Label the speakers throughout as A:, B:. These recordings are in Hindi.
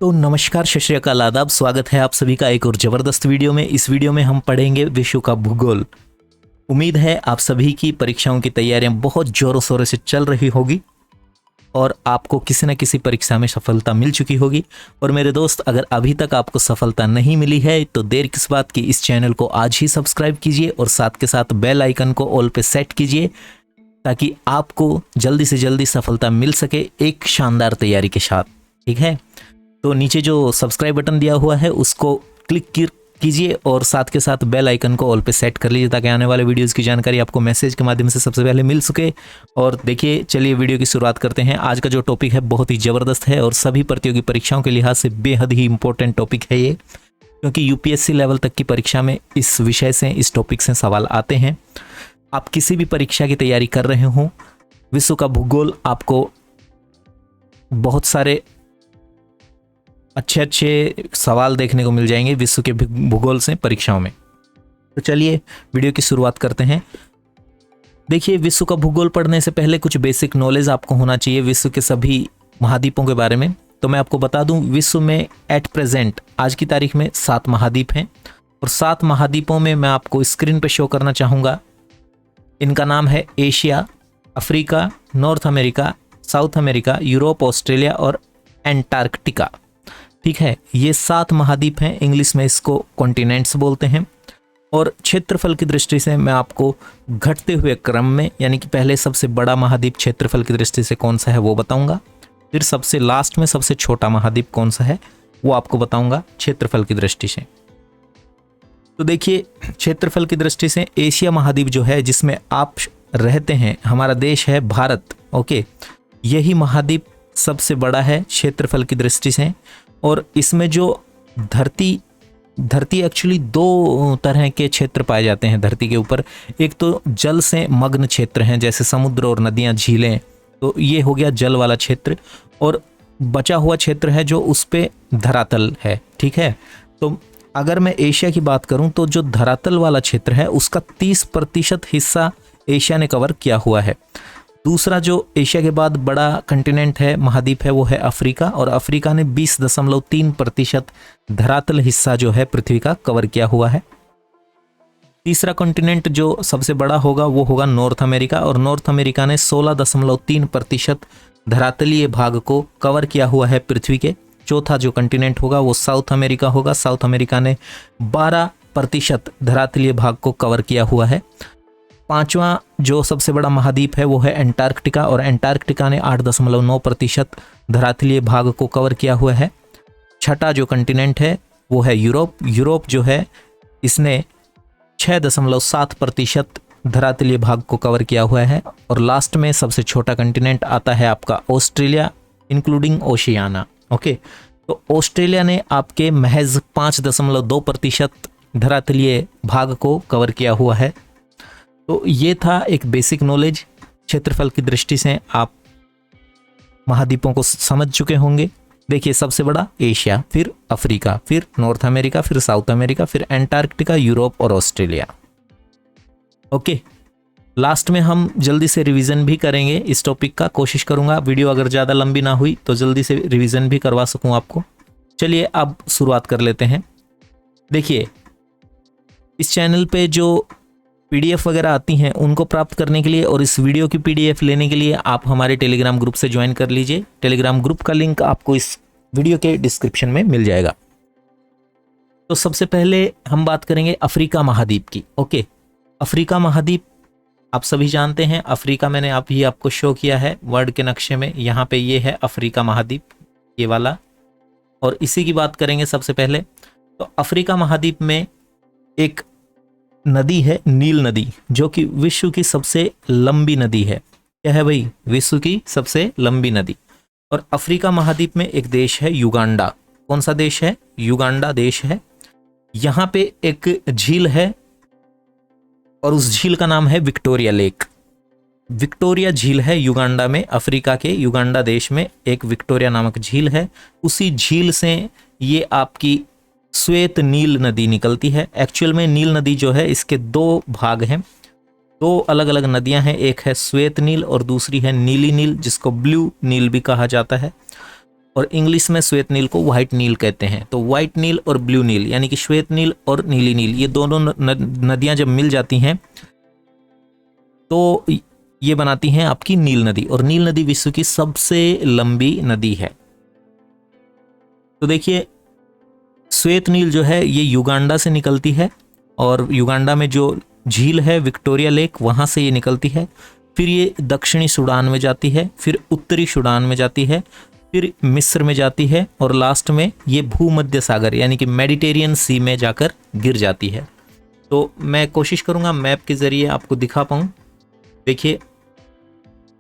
A: तो नमस्कार, सत श्री अकाल, आदाब। स्वागत है आप सभी का एक और ज़बरदस्त वीडियो में। इस वीडियो में हम पढ़ेंगे विश्व का भूगोल। उम्मीद है आप सभी की परीक्षाओं की तैयारियां बहुत ज़ोरों शोरों से चल रही होगी और आपको किसी न किसी परीक्षा में सफलता मिल चुकी होगी। और मेरे दोस्त, अगर अभी तक आपको सफलता नहीं मिली है तो देर किस बात की, इस चैनल को आज ही सब्सक्राइब कीजिए और साथ के साथ बेल आइकन को ऑल पे सेट कीजिए ताकि आपको जल्दी से जल्दी सफलता मिल सके एक शानदार तैयारी के साथ। ठीक है, तो नीचे जो सब्सक्राइब बटन दिया हुआ है उसको क्लिक कीजिए और साथ के साथ बेल आइकन को ऑल पे सेट कर लीजिए ताकि आने वाले वीडियोस की जानकारी आपको मैसेज के माध्यम से सबसे पहले मिल सके। और देखिए, चलिए वीडियो की शुरुआत करते हैं। आज का जो टॉपिक है बहुत ही ज़बरदस्त है और सभी प्रतियोगी परीक्षाओं के लिहाज से बेहद ही इंपॉर्टेंट टॉपिक है ये, क्योंकि यूपीएससी लेवल तक की परीक्षा में इस विषय से, इस टॉपिक से सवाल आते हैं। आप किसी भी परीक्षा की तैयारी कर रहे हों, विश्व का भूगोल आपको बहुत सारे अच्छे सवाल देखने को मिल जाएंगे विश्व के भूगोल से परीक्षाओं में। तो चलिए वीडियो की शुरुआत करते हैं। देखिए, विश्व का भूगोल पढ़ने से पहले कुछ बेसिक नॉलेज आपको होना चाहिए विश्व के सभी महाद्वीपों के बारे में। तो मैं आपको बता दूं, विश्व में एट प्रेजेंट आज की तारीख में 7 महाद्वीप हैं और 7 महाद्वीपों में मैं आपको स्क्रीन पर शो करना चाहूँगा। इनका नाम है Asia, Africa, north America, south America, Europe, Australia और एंटार्कटिका। ठीक है, ये 7 महाद्वीप हैं। इंग्लिश में इसको कॉन्टिनेंट्स बोलते हैं। और क्षेत्रफल की दृष्टि से मैं आपको घटते हुए क्रम में, यानी कि पहले सबसे बड़ा महाद्वीप क्षेत्रफल की दृष्टि से कौन सा है वो बताऊंगा, फिर सबसे लास्ट में सबसे छोटा महाद्वीप कौन सा है वो आपको बताऊंगा क्षेत्रफल की दृष्टि से। तो देखिए, क्षेत्रफल की दृष्टि से एशिया महाद्वीप जो है, जिसमें आप रहते हैं, हमारा देश है भारत। ओके, यही महाद्वीप सबसे बड़ा है क्षेत्रफल की दृष्टि से। और इसमें जो धरती एक्चुअली 2 तरह के क्षेत्र पाए जाते हैं धरती के ऊपर। एक तो जल से मग्न क्षेत्र हैं, जैसे समुद्र और नदियां, झीलें, तो ये हो गया जल वाला क्षेत्र। और बचा हुआ क्षेत्र है जो उस पे धरातल है। ठीक है, तो अगर मैं एशिया की बात करूं तो जो धरातल वाला क्षेत्र है उसका 30% हिस्सा एशिया ने कवर किया हुआ है। दूसरा जो एशिया के बाद बड़ा कंटिनेंट है, महाद्वीप है, वो है अफ्रीका, और अफ्रीका ने 20.3% धरातल हिस्सा जो है पृथ्वी का कवर किया हुआ है। तीसरा कंटिनेंट जो सबसे बड़ा होगा वो होगा नॉर्थ अमेरिका, और नॉर्थ अमेरिका ने 16.3% धरातलीय भाग को कवर किया हुआ है पृथ्वी के। चौथा जो कंटिनेंट होगा वो साउथ अमेरिका होगा। साउथ अमेरिका ने 12% धरातलीय भाग को कवर किया हुआ है। पांचवा जो सबसे बड़ा महाद्वीप है वो है एंटार्कटिका, और एंटार्कटिका ने 8.9% धरातलीय भाग को कवर किया हुआ है। छठा जो कंटिनेंट है वो है यूरोप। यूरोप जो है, इसने 6.7% धरातलीय भाग को कवर किया हुआ है। और लास्ट में सबसे छोटा कंटिनेंट आता है आपका ऑस्ट्रेलिया, इंक्लूडिंग ओशियाना। ओके, तो ऑस्ट्रेलिया ने आपके महज 5.2% धरातलीय भाग को कवर किया हुआ है। तो ये था एक बेसिक नॉलेज। क्षेत्रफल की दृष्टि से आप महाद्वीपों को समझ चुके होंगे। देखिए, सबसे बड़ा एशिया, फिर अफ्रीका, फिर नॉर्थ अमेरिका, फिर साउथ अमेरिका, फिर एंटार्कटिका, यूरोप और ऑस्ट्रेलिया। ओके, लास्ट में हम जल्दी से रिवीजन भी करेंगे इस टॉपिक का। कोशिश करूंगा वीडियो अगर ज़्यादा लंबी ना हुई तो जल्दी से रिवीजन भी करवा सकूं आपको। चलिए अब शुरुआत कर लेते हैं। देखिए, इस चैनल पे जो पीडीएफ वगैरह आती हैं उनको प्राप्त करने के लिए और इस वीडियो की पीडीएफ लेने के लिए आप हमारे टेलीग्राम ग्रुप से ज्वाइन कर लीजिए। टेलीग्राम ग्रुप का लिंक आपको इस वीडियो के डिस्क्रिप्शन में मिल जाएगा। तो सबसे पहले हम बात करेंगे अफ्रीका महाद्वीप की। ओके, अफ्रीका महाद्वीप आप सभी जानते हैं। अफ्रीका मैंने आपको शो किया है वर्ल्ड के नक्शे में। यहाँ पे ये है अफ्रीका महाद्वीप, ये वाला, और इसी की बात करेंगे सबसे पहले। तो अफ्रीका महाद्वीप में एक नदी है, नील नदी, जो कि विश्व की सबसे लंबी नदी है। क्या है भाई? विश्व की सबसे लंबी नदी। और अफ्रीका महाद्वीप में एक देश है युगांडा। कौन सा देश है? युगांडा देश है। यहाँ पे एक झील है और उस झील का नाम है विक्टोरिया लेक। विक्टोरिया झील है युगांडा में। अफ्रीका के युगांडा देश में एक विक्टोरिया नामक झील है। उसी झील से ये आपकी श्वेत नील नदी निकलती है। एक्चुअल में नील नदी जो है, इसके 2 भाग हैं, 2 अलग अलग नदियां हैं। एक है श्वेत नील और दूसरी है नीली नील, जिसको ब्लू नील भी कहा जाता है। और इंग्लिश में श्वेत नील को व्हाइट नील कहते हैं। तो व्हाइट नील और ब्लू नील यानी कि श्वेत नील और नीली नील, ये दोनों नदियां जब मिल जाती हैं तो ये बनाती हैं आपकी नील नदी, और नील नदी विश्व की सबसे लंबी नदी है। तो देखिए श्वेत नील जो है ये युगांडा से निकलती है, और युगांडा में जो झील है विक्टोरिया लेक, वहां से ये निकलती है। फिर ये दक्षिणी सूडान में जाती है, फिर उत्तरी सूडान में जाती है, फिर मिस्र में जाती है, और लास्ट में ये भूमध्य सागर यानी कि मेडिटेरियन सी में जाकर गिर जाती है। तो मैं कोशिश करूंगा मैप के जरिए आपको दिखा पाऊँ। देखिए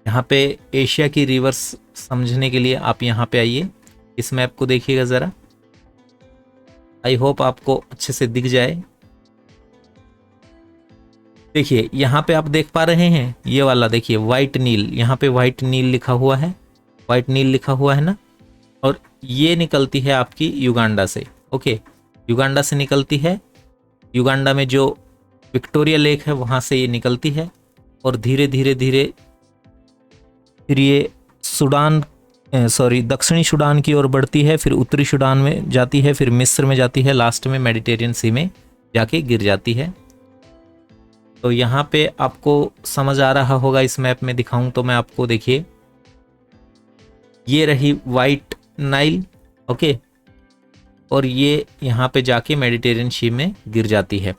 A: यहाँ पे एशिया की रिवर्स समझने के लिए आप यहाँ पे आइए, इस मैप को देखिएगा ज़रा। आई होप आपको अच्छे से दिख जाए। देखिए यहाँ पे आप देख पा रहे हैं ये वाला, देखिए वाइट नील, यहाँ पे वाइट नील लिखा हुआ है, वाइट नील लिखा हुआ है ना, और ये निकलती है आपकी युगांडा से। ओके, युगांडा से निकलती है, युगांडा में जो विक्टोरिया लेक है वहाँ से ये निकलती है, और धीरे धीरे धीरे फिर ये दक्षिणी सूडान की ओर बढ़ती है, फिर उत्तरी सूडान में जाती है, फिर मिस्र में जाती है, लास्ट में मेडिटेरियन सी में जाके गिर जाती है। तो यहाँ पे आपको समझ आ रहा होगा, इस मैप में दिखाऊं तो मैं आपको, देखिए ये रही वाइट नाइल, ओके, और ये यहाँ पे जाके मेडिटेरियन सी में गिर जाती है।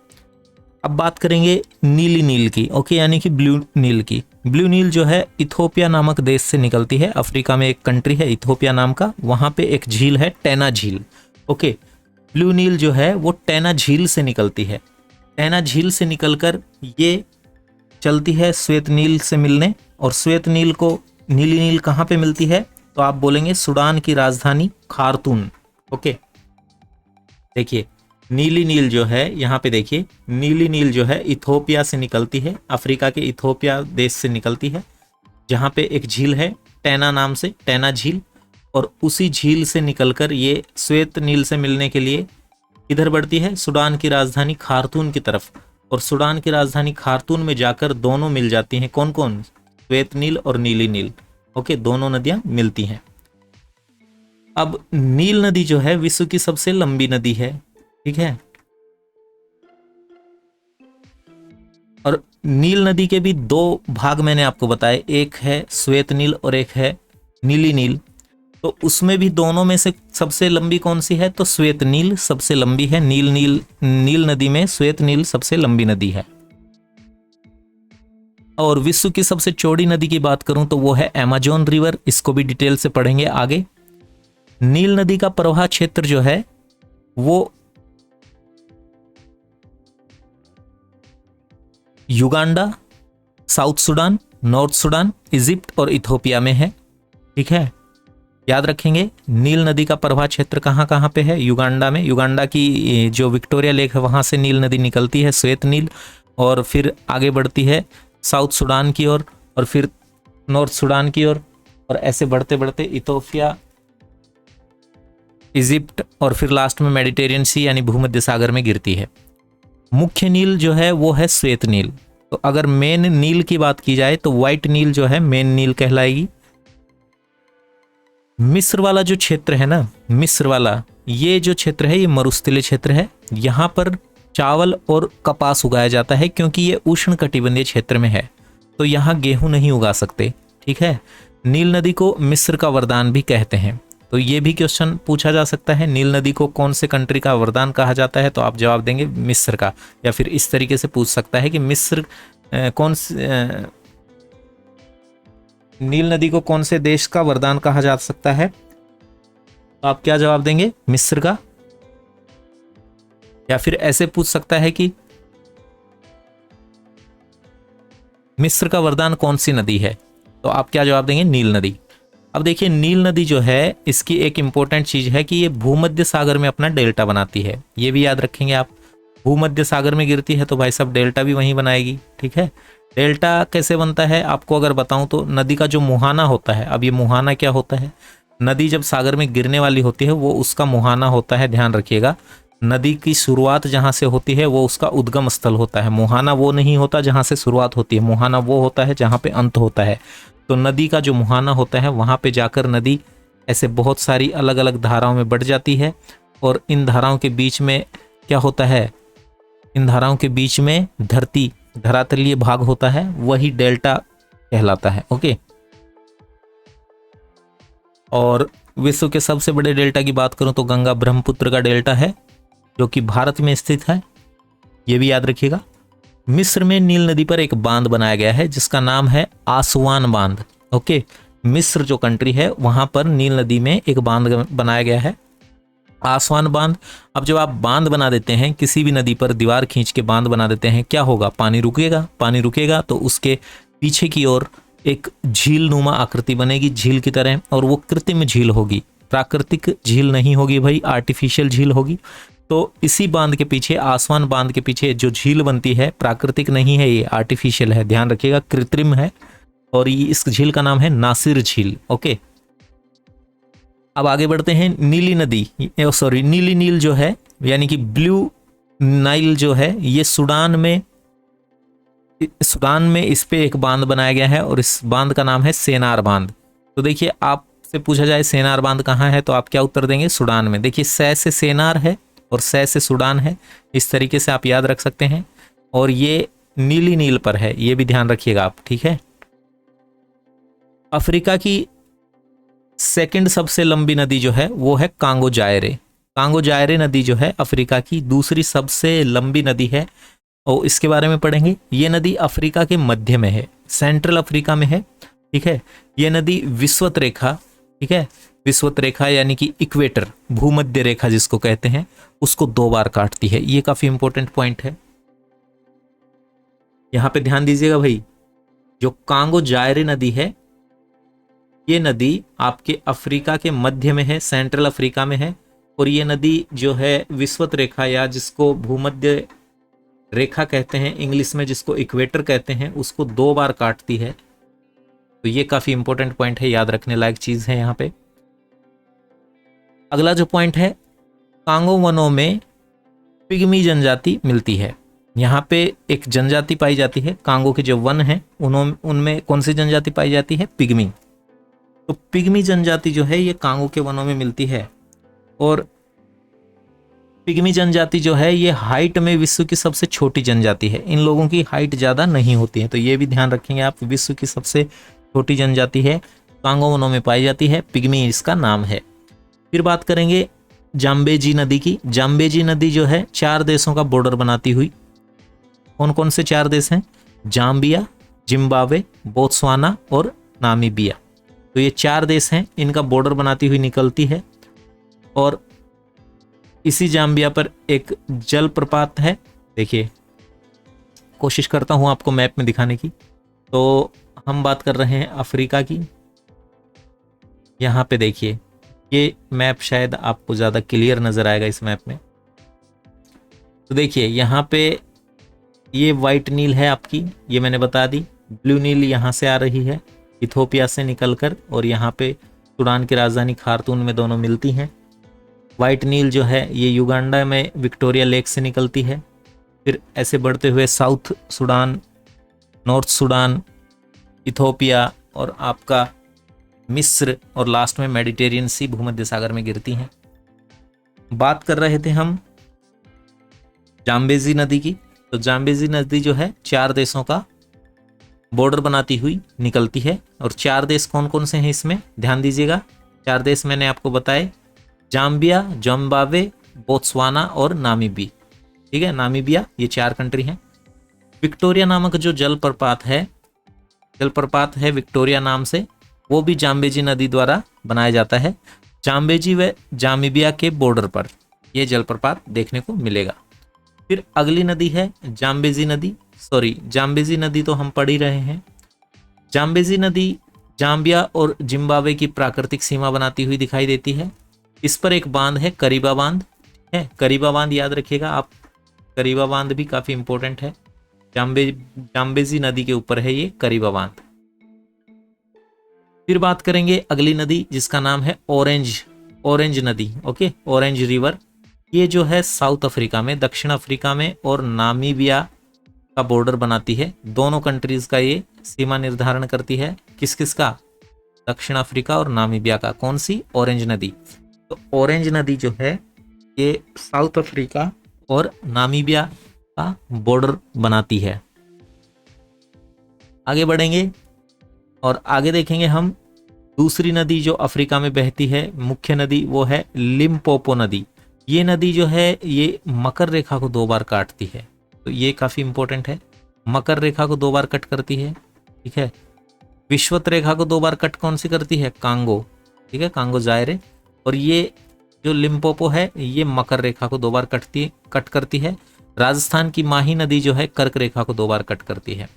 A: अब बात करेंगे नीली नील की, ओके, यानी कि ब्लू नील की। ब्लू नील जो है इथोपिया नामक देश से निकलती है। अफ्रीका में एक कंट्री है इथोपिया नाम का, वहाँ पे एक झील है टैना झील। ओके, ब्लू नील जो है वो टैना झील से निकलती है। टैना झील से निकलकर ये चलती है श्वेत नील से मिलने, और श्वेत नील को नीली नील कहाँ पे मिलती है, तो आप बोलेंगे सूडान की राजधानी खार्तूम। ओके, देखिए नीली नील जो है यहाँ पे, देखिए नीली नील जो है इथोपिया से निकलती है, अफ्रीका के इथोपिया देश से निकलती है, जहाँ पे एक झील है टैना नाम से, टैना झील, और उसी झील से निकलकर ये श्वेत नील से मिलने के लिए इधर बढ़ती है सूडान की राजधानी खार्तूम की तरफ, और सूडान की राजधानी खार्तूम में जाकर दोनों मिल जाती हैं। कौन कौन? श्वेत नील और नीली नील। ओके, दोनों नदियां मिलती हैं। अब नील नदी जो है विश्व की सबसे लंबी नदी है, ठीक है, और नील नदी के भी दो भाग मैंने आपको बताए, एक है श्वेत नील और एक है नीली नील। तो उसमें भी दोनों में से सबसे लंबी कौन सी है, तो श्वेत नील सबसे लंबी है। नील नदी में श्वेत नील सबसे लंबी नदी है। और विश्व की सबसे चौड़ी नदी की बात करूं तो वो है अमेज़न रिवर, इसको भी डिटेल से पढ़ेंगे आगे। नील नदी का प्रवाह क्षेत्र जो है वो Uganda, south Sudan, north Sudan, Egypt और इथोपिया में है, ठीक है। याद रखेंगे नील नदी का प्रवाह क्षेत्र कहाँ कहाँ पे है, युगांडा में। युगांडा की जो विक्टोरिया लेक है वहाँ से नील नदी निकलती है, श्वेत नील, और फिर आगे बढ़ती है साउथ सूडान की ओर, और फिर नॉर्थ सूडान की ओर, और ऐसे बढ़ते बढ़ते इथोपिया, इजिप्ट, और फिर लास्ट में मेडिटेरियन सी यानी भूमध्य सागर में गिरती है। मुख्य नील जो है वो है श्वेत नील। तो अगर मेन नील की बात की जाए तो व्हाइट नील जो है मेन नील कहलाएगी। मिस्र वाला जो क्षेत्र है ना, मिस्र वाला ये जो क्षेत्र है ये मरुस्थलीय क्षेत्र है। यहाँ पर चावल और कपास उगाया जाता है क्योंकि ये उष्णकटिबंधीय क्षेत्र में है, तो यहाँ गेहूं नहीं उगा सकते, ठीक है। नील नदी को मिस्र का वरदान भी कहते हैं। तो ये भी क्वेश्चन पूछा जा सकता है, नील नदी को कौन से कंट्री का वरदान कहा जाता है, तो आप जवाब देंगे मिस्र का। या फिर इस तरीके से पूछ सकता है कि मिस्र नील नदी को कौन से देश का वरदान कहा जा सकता है, तो आप क्या जवाब देंगे, मिस्र का। या फिर ऐसे पूछ सकता है कि मिस्र का वरदान कौन सी नदी है, तो आप क्या जवाब देंगे, नील नदी। अब देखिए नील नदी जो है इसकी एक इंपॉर्टेंट चीज है कि ये भूमध्य सागर में अपना डेल्टा बनाती है, ये भी याद रखेंगे आप। भूमध्य सागर में गिरती है तो भाई साहब डेल्टा भी वहीं बनाएगी, ठीक है। डेल्टा कैसे बनता है आपको अगर बताऊं तो नदी का जो मुहाना होता है, अब ये मुहाना क्या होता है, नदी जब सागर में गिरने वाली होती है वो उसका मुहाना होता है, ध्यान रखिएगा। नदी की शुरुआत जहाँ से होती है वो उसका उद्गम स्थल होता है। मुहाना वो नहीं होता जहाँ से शुरुआत होती है, मुहाना वो होता है जहाँ पे अंत होता है। तो नदी का जो मुहाना होता है वहाँ पे जाकर नदी ऐसे बहुत सारी अलग अलग धाराओं में बढ़ जाती है, और इन धाराओं के बीच में क्या होता है, इन धाराओं के बीच में धरातलीय भाग होता है, वही डेल्टा कहलाता है। ओके, और विश्व के सबसे बड़े डेल्टा की बात करूं तो गंगा ब्रह्मपुत्र का डेल्टा है, जो कि भारत में स्थित है, ये भी याद रखिएगा। मिस्र में नील नदी पर एक बांध बनाया गया है जिसका नाम है आसवान बांध। ओके, मिस्र जो कंट्री है वहां पर नील नदी में एक बांध बनाया गया है, आसवान बांध। अब जब आप बांध बना देते हैं, किसी भी नदी पर दीवार खींच के बांध बना देते हैं, क्या होगा, पानी रुकेगा। पानी रुकेगा तो उसके पीछे की ओर एक झील नुमा आकृति बनेगी, झील की तरह, और वो कृत्रिम झील होगी, प्राकृतिक झील नहीं होगी भाई, आर्टिफिशियल झील होगी। तो इसी बांध के पीछे, आसवान बांध के पीछे जो झील बनती है, प्राकृतिक नहीं है, ये आर्टिफिशियल है, ध्यान रखिएगा, कृत्रिम है, और ये इस झील का नाम है नासिर झील। ओके, अब आगे बढ़ते हैं। नीली नदी, सॉरी नीली नील जो है, यानी कि ब्लू नाइल जो है, ये सूडान में इस पे एक बांध बनाया गया है, और इस बांध का नाम है सेनार बांध। तो देखिए, आपसे पूछा जाए सेनार बांध कहाँ है, तो आप क्या उत्तर देंगे, सूडान में। देखिए, सै से सेनार है और सै से सूडान है, इस तरीके से आप याद रख सकते हैं, और ये नीली नील पर है, ये भी ध्यान रखिएगा आप, ठीक है। अफ्रीका की सेकंड सबसे लंबी नदी जो है वो है कांगो जायरे। कांगो जायरे नदी जो है अफ्रीका की दूसरी सबसे लंबी नदी है, और इसके बारे में पढ़ेंगे। ये नदी अफ्रीका के मध्य में है, सेंट्रल अफ्रीका में है, ठीक है। ये नदी विषुवत रेखा, ठीक है, विषुवत रेखा यानी कि इक्वेटर, भूमध्य रेखा जिसको कहते हैं, उसको 2 बार काटती है। ये काफी इंपॉर्टेंट पॉइंट है, यहां पे ध्यान दीजिएगा भाई। जो कांगो जायरे नदी है, ये नदी आपके अफ्रीका के मध्य में है, सेंट्रल अफ्रीका में है, और ये नदी जो है विषुवत रेखा, या जिसको भूमध्य रेखा कहते हैं इंग्लिश में, जिसको इक्वेटर कहते हैं, उसको 2 बार काटती है। तो ये काफी इंपॉर्टेंट पॉइंट है, याद रखने लायक चीज है यहाँ पे। अगला जो पॉइंट है, कांगो वनों में पिग्मी जनजाति मिलती है। यहाँ पे एक जनजाति पाई जाती है, कांगो के जो वन हैं उनमें कौन सी जनजाति पाई जाती है, पिग्मी। तो पिग्मी जनजाति जो है ये कांगो के वनों में मिलती है, और पिग्मी जनजाति जो है ये हाइट में विश्व की सबसे छोटी जनजाति है। इन लोगों की हाइट ज़्यादा नहीं होती है, तो ये भी ध्यान रखेंगे आप, विश्व की सबसे छोटी जनजाति है, कांगो वनों में पाई जाती है, पिग्मी इसका नाम है। फिर बात करेंगे जाम्बेजी नदी की। जाम्बेजी नदी जो है 4 देशों का बॉर्डर बनाती हुई, कौन कौन से 4 देश हैं, जाम्बिया, जिम्बाब्वे, बोत्सवाना और नामीबिया। तो ये 4 देश हैं, इनका बॉर्डर बनाती हुई निकलती है, और इसी जाम्बिया पर एक जलप्रपात है। देखिए, कोशिश करता हूं आपको मैप में दिखाने की। तो हम बात कर रहे हैं अफ्रीका की। यहाँ पे देखिए, ये मैप शायद आपको ज़्यादा क्लियर नज़र आएगा इस मैप में। तो देखिए, यहाँ पे ये वाइट नील है आपकी, ये मैंने बता दी। ब्लू नील यहाँ से आ रही है इथोपिया से निकलकर, और यहाँ पे सूडान की राजधानी खार्तूम में दोनों मिलती हैं। वाइट नील जो है ये युगांडा में विक्टोरिया लेक से निकलती है, फिर ऐसे बढ़ते हुए south Sudan, north Sudan, Ethiopia और आपका मिस्र, और लास्ट में मेडिटेरियन सी भूमध्य सागर में गिरती हैं। बात कर रहे थे हम जाम्बेजी नदी की। तो जाम्बेजी नदी जो है 4 देशों का बॉर्डर बनाती हुई निकलती है, और 4 देश कौन कौन से हैं इसमें ध्यान दीजिएगा। 4 देश मैंने आपको बताए, जाम्बिया, जिम्बाब्वे, बोत्सवाना और नामीबी, ठीक है, नामीबिया, ये 4 कंट्री हैं। विक्टोरिया नामक जो जलप्रपात है विक्टोरिया नाम से, वो भी जाम्बेजी नदी द्वारा बनाया जाता है। जाम्बेजी व जामीबिया के बॉर्डर पर यह जलप्रपात देखने को मिलेगा। फिर अगली नदी है जाम्बेजी नदी, जाम्बेजी नदी तो हम पढ़ ही रहे हैं। जाम्बेजी नदी जाम्बिया और जिम्बाब्वे की प्राकृतिक सीमा बनाती हुई दिखाई देती है। इस पर एक बांध है, करीबा बांध है, करीबा बांध याद रखिएगा आप, करीबा बांध भी काफी इंपॉर्टेंट है। जाम्बेजी नदी के ऊपर है ये करीबा बांध। फिर बात करेंगे अगली नदी जिसका नाम है ऑरेंज नदी। ओके, ऑरेंज रिवर, ये जो है साउथ अफ्रीका में, दक्षिण अफ्रीका में और नामीबिया का बॉर्डर बनाती है। दोनों कंट्रीज का ये सीमा निर्धारण करती है। किस किस का, दक्षिण अफ्रीका और नामीबिया का। कौन सी? ऑरेंज नदी। तो ऑरेंज नदी जो है ये साउथ अफ्रीका और नामीबिया का बॉर्डर बनाती है। आगे बढ़ेंगे और आगे देखेंगे हम दूसरी नदी जो अफ्रीका में बहती है, मुख्य नदी, वो है लिम्पोपो नदी। ये नदी जो है ये मकर रेखा को 2 बार काटती है, तो ये काफी इंपॉर्टेंट है। मकर रेखा को 2 बार कट करती है, ठीक है। विषुवत रेखा को 2 बार कट कौन सी करती है? कांगो, ठीक है, कांगो जायरे। और ये जो लिम्पोपो है ये मकर रेखा को 2 बार कट करती है। राजस्थान की माही नदी जो है कर्क रेखा को 2 बार कट करती है।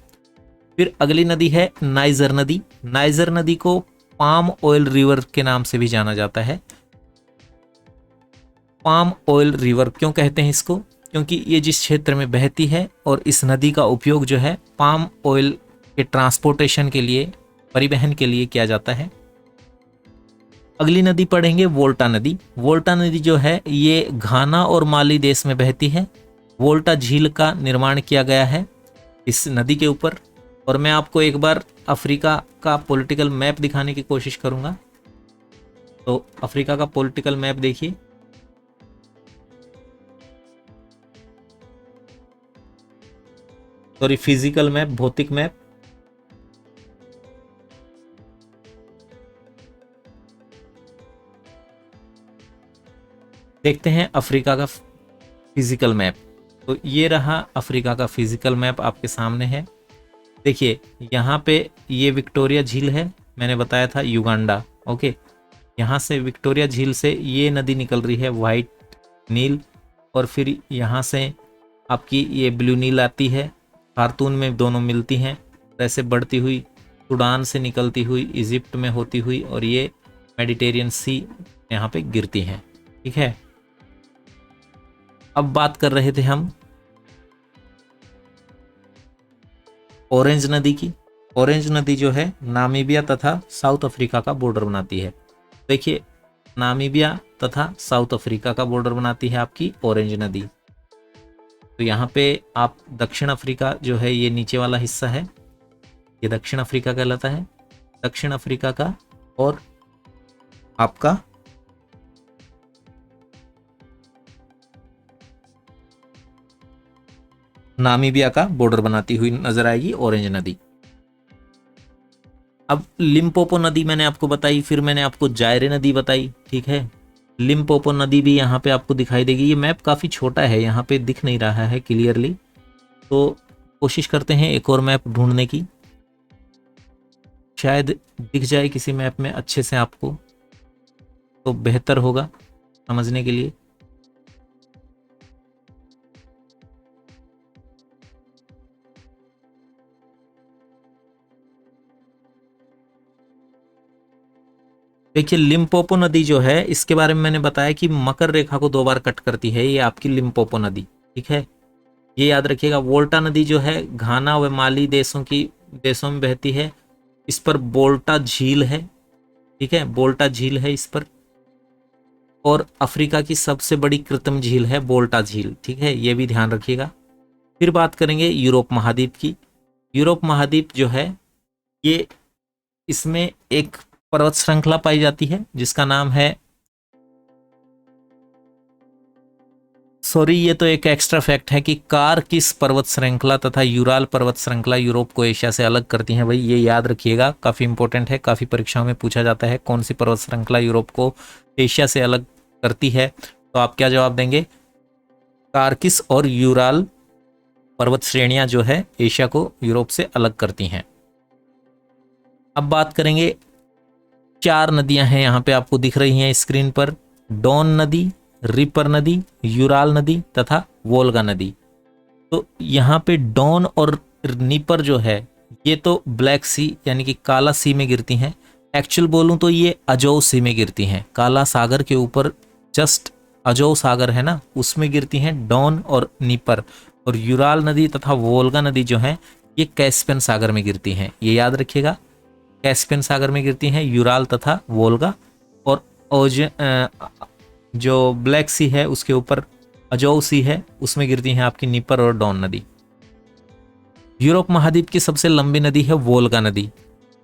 A: फिर अगली नदी है नाइजर नदी। नाइजर नदी को पाम ऑयल रिवर के नाम से भी जाना जाता है। पाम ऑयल रिवर क्यों कहते हैं इसको? क्योंकि ये जिस क्षेत्र में बहती है और इस नदी का उपयोग जो है पाम ऑयल के ट्रांसपोर्टेशन के लिए, परिवहन के लिए किया जाता है। अगली नदी पढ़ेंगे वोल्टा नदी। वोल्टा नदी जो है ये घाना और माली देश में बहती है। वोल्टा झील का निर्माण किया गया है इस नदी के ऊपर। और मैं आपको एक बार अफ्रीका का पॉलिटिकल मैप दिखाने की कोशिश करूंगा। तो अफ्रीका का पॉलिटिकल मैप देखिए, सॉरी फिजिकल मैप, भौतिक मैप। देखते हैं अफ्रीका का फिजिकल मैप। तो ये रहा अफ्रीका का फिजिकल मैप आपके सामने है। देखिए यहाँ पे ये विक्टोरिया झील है, मैंने बताया था युगांडा, ओके। यहाँ से विक्टोरिया झील से ये नदी निकल रही है वाइट नील, और फिर यहाँ से आपकी ये ब्लू नील आती है, खार्तून में दोनों मिलती हैं। ऐसे बढ़ती हुई सूडान से निकलती हुई इजिप्ट में होती हुई और ये मेडिटेरियन सी यहाँ पे गिरती हैं, ठीक है। अब बात कर रहे थे हम ऑरेंज नदी की। ऑरेंज नदी जो है नामीबिया तथा साउथ अफ्रीका का बॉर्डर बनाती है। देखिए नामीबिया तथा साउथ अफ्रीका का बॉर्डर बनाती है आपकी ऑरेंज नदी। तो यहाँ पे आप दक्षिण अफ्रीका जो है ये नीचे वाला हिस्सा है, ये दक्षिण अफ्रीका कहलाता है। दक्षिण अफ्रीका का और आपका नामीबिया का बॉर्डर बनाती हुई नजर आएगी ऑरेंज नदी। अब लिम्पोपो नदी मैंने आपको बताई, फिर मैंने आपको जायरे नदी बताई, ठीक है। लिम्पोपो नदी भी यहाँ पे आपको दिखाई देगी। ये मैप काफ़ी छोटा है, यहाँ पे दिख नहीं रहा है क्लियरली, तो कोशिश करते हैं एक और मैप ढूंढने की, शायद दिख जाए किसी मैप में अच्छे से आपको, तो बेहतर होगा समझने के लिए। देखिए लिम्पोपो नदी जो है इसके बारे में मैंने बताया कि मकर रेखा को 2 बार कट करती है, ये आपकी लिम्पोपो नदी, ठीक है। ये याद रखिएगा। वोल्टा नदी जो है घाना व माली देशों में बहती है। इस पर बोल्टा झील है, ठीक है, बोल्टा झील है इस पर। और अफ्रीका की सबसे बड़ी कृत्रिम झील है बोल्टा झील, ठीक है, ये भी ध्यान रखिएगा। फिर बात करेंगे यूरोप महाद्वीप की। यूरोप महाद्वीप जो है ये, इसमें एक पर्वत श्रृंखला पाई जाती है जिसका नाम है, सॉरी ये तो एक एक्स्ट्रा फैक्ट है कि कारकिस पर्वत श्रृंखला तथा यूराल पर्वत श्रृंखला यूरोप को एशिया से अलग करती हैं। भाई ये याद रखिएगा, काफ़ी इंपॉर्टेंट है, काफ़ी परीक्षाओं में पूछा जाता है कौन सी पर्वत श्रृंखला यूरोप को एशिया से अलग करती है। तो आप क्या जवाब देंगे? कारकिस और यूराल पर्वत श्रेणियां जो है एशिया को यूरोप से अलग करती हैं। अब बात करेंगे, 4 नदियां हैं यहाँ पे आपको दिख रही हैं स्क्रीन पर, डॉन नदी, रिपर नदी, यूराल नदी तथा वोल्गा नदी। तो यहाँ पे डॉन और नीपर जो है ये तो ब्लैक सी यानी कि काला सी में गिरती हैं। एक्चुअल बोलूँ तो ये अजो सी में गिरती हैं, काला सागर के ऊपर जस्ट अजो सागर है ना, उसमें गिरती हैं डॉन और नीपर। और यूराल नदी तथा वोल्गा नदी जो है ये कैस्पियन सागर में गिरती हैं, ये याद रखिएगा, कैस्पियन सागर में गिरती हैं यूराल तथा वोल्गा। और जो ब्लैक सी है उसके ऊपर अजो सी है, उसमें गिरती हैं आपकी नीपर और डॉन नदी। यूरोप महाद्वीप की सबसे लंबी नदी है वोल्गा नदी।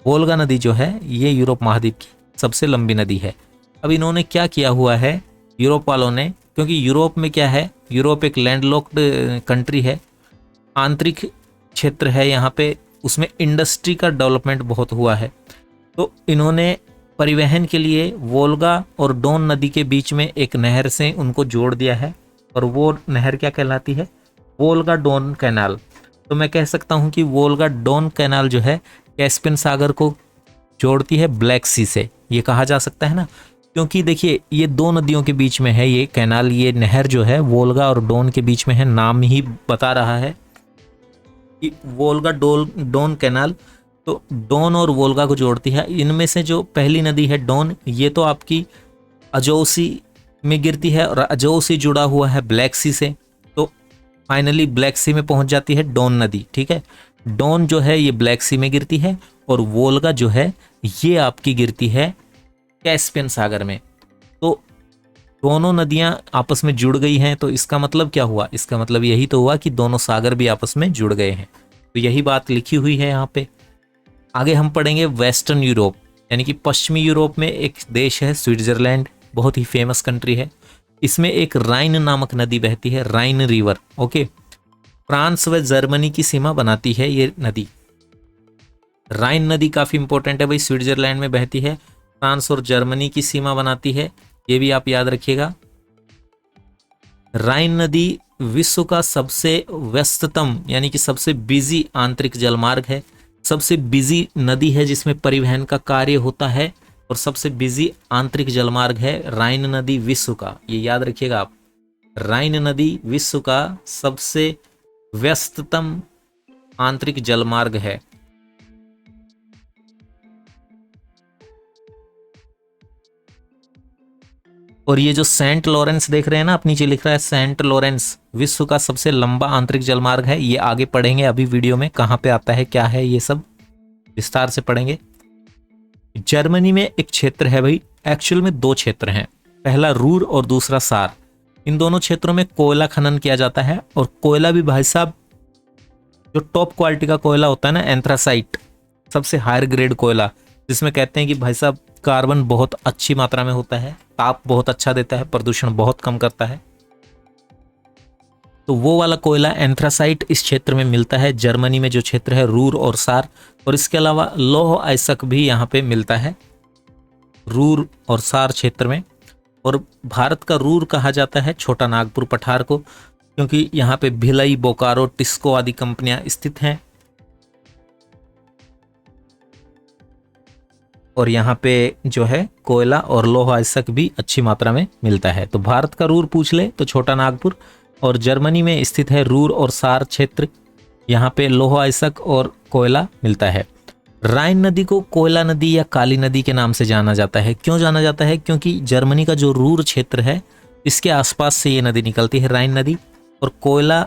A: वोल्गा नदी जो है ये यूरोप महाद्वीप की सबसे लंबी नदी है। अब इन्होंने क्या किया हुआ है यूरोप वालों ने, क्योंकि यूरोप में क्या है, यूरोप एक लैंडलॉक्ड कंट्री है, आंतरिक क्षेत्र है यहाँ पे, उसमें इंडस्ट्री का डेवलपमेंट बहुत हुआ है। तो इन्होंने परिवहन के लिए वोल्गा और डोन नदी के बीच में एक नहर से उनको जोड़ दिया है, और वो नहर क्या कहलाती है, वोल्गा डोन कैनाल। तो मैं कह सकता हूँ कि वोल्गा डोन कैनाल जो है कैस्पियन सागर को जोड़ती है ब्लैक सी से, ये कहा जा सकता है ना, क्योंकि देखिए ये दो नदियों के बीच में है ये कैनाल, ये नहर जो है वोल्गा और डोन के बीच में है, नाम ही बता रहा है कि वोल्गा डोन कैनाल। तो डोन और वोल्गा को जोड़ती है। इनमें से जो पहली नदी है डोन, ये तो आपकी अजोसी में गिरती है और अजोसी जुड़ा हुआ है ब्लैक सी से, तो फाइनली ब्लैक सी में पहुंच जाती है डोन नदी। ठीक है, डोन जो है ये ब्लैक सी में गिरती है और वोल्गा जो है ये आपकी गिरती है कैस्पियन सागर में। तो दोनों नदियां आपस में जुड़ गई हैं, तो इसका मतलब क्या हुआ, इसका मतलब यही तो हुआ कि दोनों सागर भी आपस में जुड़ गए हैं। तो यही बात लिखी हुई है यहाँ पे। आगे हम पढ़ेंगे वेस्टर्न यूरोप, यानी कि पश्चिमी यूरोप में एक देश है स्विट्जरलैंड, बहुत ही फेमस कंट्री है। इसमें एक राइन नामक नदी बहती है, राइन रिवर। ओके, फ्रांस व जर्मनी की सीमा बनाती है ये नदी। राइन नदी काफी इंपॉर्टेंट है भाई, स्विट्जरलैंड में बहती है, फ्रांस और जर्मनी की सीमा बनाती है, ये भी आप याद रखिएगा। राइन नदी विश्व का सबसे व्यस्ततम यानी कि सबसे बिजी आंतरिक जलमार्ग है, सबसे बिजी नदी है जिसमें परिवहन का कार्य होता है, और सबसे बिजी आंतरिक जलमार्ग है राइन नदी विश्व का, ये याद रखिएगा आप। राइन नदी विश्व का सबसे व्यस्ततम आंतरिक जलमार्ग है। और ये जो सेंट लॉरेंस देख रहे हैं ना, आप नीचे लिख रहा है सेंट लॉरेंस, विश्व का सबसे लंबा आंतरिक जलमार्ग है। ये आगे पढ़ेंगे अभी वीडियो में, कहाँ पे आता है क्या है, ये सब विस्तार से पढ़ेंगे। जर्मनी में एक क्षेत्र है भाई, एक्चुअल में दो क्षेत्र हैं, पहला रूर और दूसरा सार। इन दोनों क्षेत्रों में कोयला खनन किया जाता है, और कोयला भी भाई साहब जो टॉप क्वालिटी का कोयला होता है ना, एंथ्रासाइट, सबसे हायर ग्रेड कोयला, जिसमें कहते हैं कि भाई साहब कार्बन बहुत अच्छी मात्रा में होता है, ताप बहुत अच्छा देता है, प्रदूषण बहुत कम करता है, तो वो वाला कोयला एंथ्रासाइट इस क्षेत्र में मिलता है, जर्मनी में जो क्षेत्र है रूर और सार। और इसके अलावा लौह अयस्क भी यहाँ पे मिलता है रूर और सार क्षेत्र में। और भारत का रूर कहा जाता है छोटा नागपुर पठार को, क्योंकि यहाँ पे भिलई, बोकारो, टिस्को आदि कंपनियां स्थित हैं, और यहाँ पे जो है कोयला और लौह अयस्क भी अच्छी मात्रा में मिलता है। तो भारत का रूर पूछ ले तो छोटा नागपुर, और जर्मनी में स्थित है रूर और सार क्षेत्र, यहाँ पे लौह अयस्क और कोयला मिलता है। राइन नदी को कोयला नदी या काली नदी के नाम से जाना जाता है। क्यों जाना जाता है? क्योंकि जर्मनी का जो रूर क्षेत्र है इसके आसपास से ये नदी निकलती है, राइन नदी, और कोयला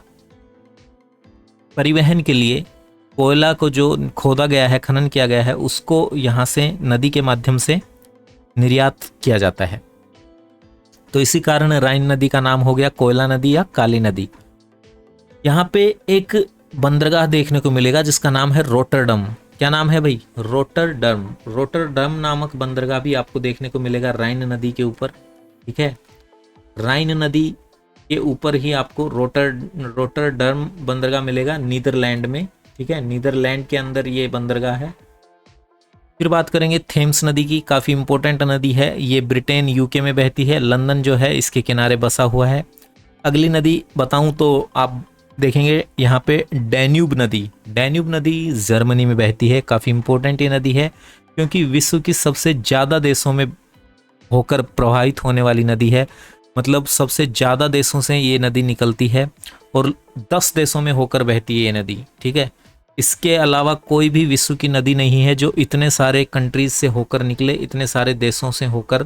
A: परिवहन के लिए कोयला को जो खोदा गया है, खनन किया गया है, उसको यहाँ से नदी के माध्यम से निर्यात किया जाता है। तो इसी कारण राइन नदी का नाम हो गया कोयला नदी या काली नदी। यहाँ पे एक बंदरगाह देखने को मिलेगा जिसका नाम है रोटरडम। क्या नाम है भाई? रोटरडम। रोटरडम नामक बंदरगाह भी आपको देखने को मिलेगा राइन नदी के ऊपर। ठीक है, राइन नदी के ऊपर ही आपको रोटरडम बंदरगाह मिलेगा नीदरलैंड में। ठीक है, नीदरलैंड के अंदर ये बंदरगाह है। फिर बात करेंगे थेम्स नदी की, काफ़ी इंपॉर्टेंट नदी है ये, ब्रिटेन यूके में बहती है, लंदन जो है इसके किनारे बसा हुआ है। अगली नदी बताऊं तो आप देखेंगे यहाँ पे डैन्यूब नदी। डैन्यूब नदी जर्मनी में बहती है, काफ़ी इंपॉर्टेंट ये नदी है क्योंकि विश्व की सबसे ज़्यादा देशों में होकर प्रवाहित होने वाली नदी है। मतलब सबसे ज़्यादा देशों से ये नदी निकलती है और 10 देशों में होकर बहती है ये नदी। ठीक है, इसके अलावा कोई भी विश्व की नदी नहीं है जो इतने सारे कंट्रीज से होकर निकले, इतने सारे देशों से होकर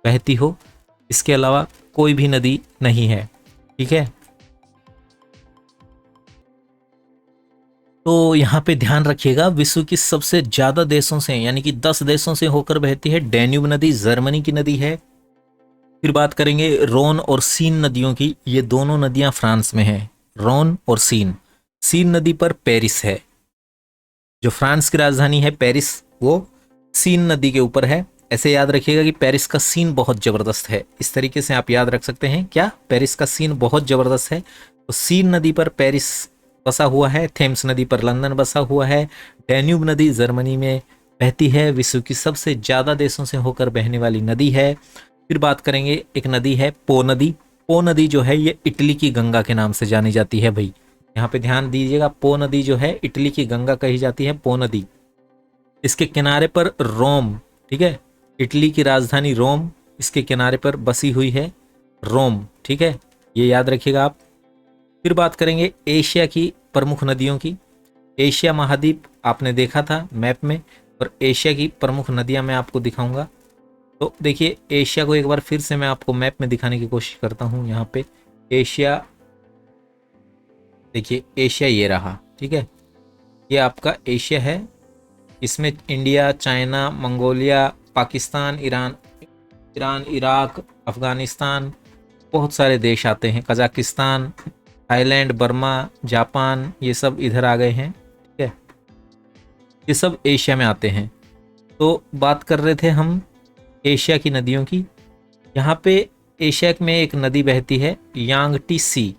A: बहती हो। इसके अलावा कोई भी नदी नहीं है। ठीक है, तो यहाँ पे ध्यान रखिएगा, विश्व की सबसे ज़्यादा देशों से यानी कि 10 देशों से होकर बहती है डैन्यूब नदी, जर्मनी की नदी है। फिर बात करेंगे रोन और सीन नदियों की। ये दोनों नदियाँ फ्रांस में हैं, रोन और सीन। सीन नदी पर पेरिस है, जो फ्रांस की राजधानी है पेरिस, वो सीन नदी के ऊपर है। ऐसे याद रखिएगा कि पेरिस का सीन बहुत ज़बरदस्त है, इस तरीके से आप याद रख सकते हैं। क्या? पेरिस का सीन बहुत ज़बरदस्त है। तो सीन नदी पर पेरिस बसा हुआ है, थेम्स नदी पर लंदन बसा हुआ है, डैन्यूब नदी जर्मनी में बहती है, विश्व की सबसे ज़्यादा देशों से होकर बहने वाली नदी है। फिर बात करेंगे, एक नदी है पो नदी। पो नदी जो है ये इटली की गंगा के नाम से जानी जाती है भाई, यहाँ पे ध्यान दीजिएगा। पो नदी जो है इटली की गंगा कही जाती है, पो नदी। इसके किनारे पर रोम, ठीक है, इटली की राजधानी रोम इसके किनारे पर बसी हुई है, रोम, ठीक है, ये याद रखिएगा आप। फिर बात करेंगे एशिया की प्रमुख नदियों की। एशिया महाद्वीप आपने देखा था मैप में, और एशिया की प्रमुख नदियां मैं आपको दिखाऊंगा। तो देखिए एशिया को एक बार फिर से मैं आपको मैप में दिखाने की कोशिश करता हूं। यहाँ पे एशिया, देखिए एशिया ये रहा, ठीक है, ये आपका एशिया है। इसमें India, China, Mongolia, Pakistan, Iran, Iraq, Afghanistan, बहुत सारे देश आते हैं, कजाकिस्तान, थाईलैंड, बर्मा, जापान, ये सब इधर आ गए हैं, ठीक है, ये सब एशिया में आते हैं। तो बात कर रहे थे हम एशिया की नदियों की। यहाँ पे एशिया में एक नदी बहती है, यांगटी सी,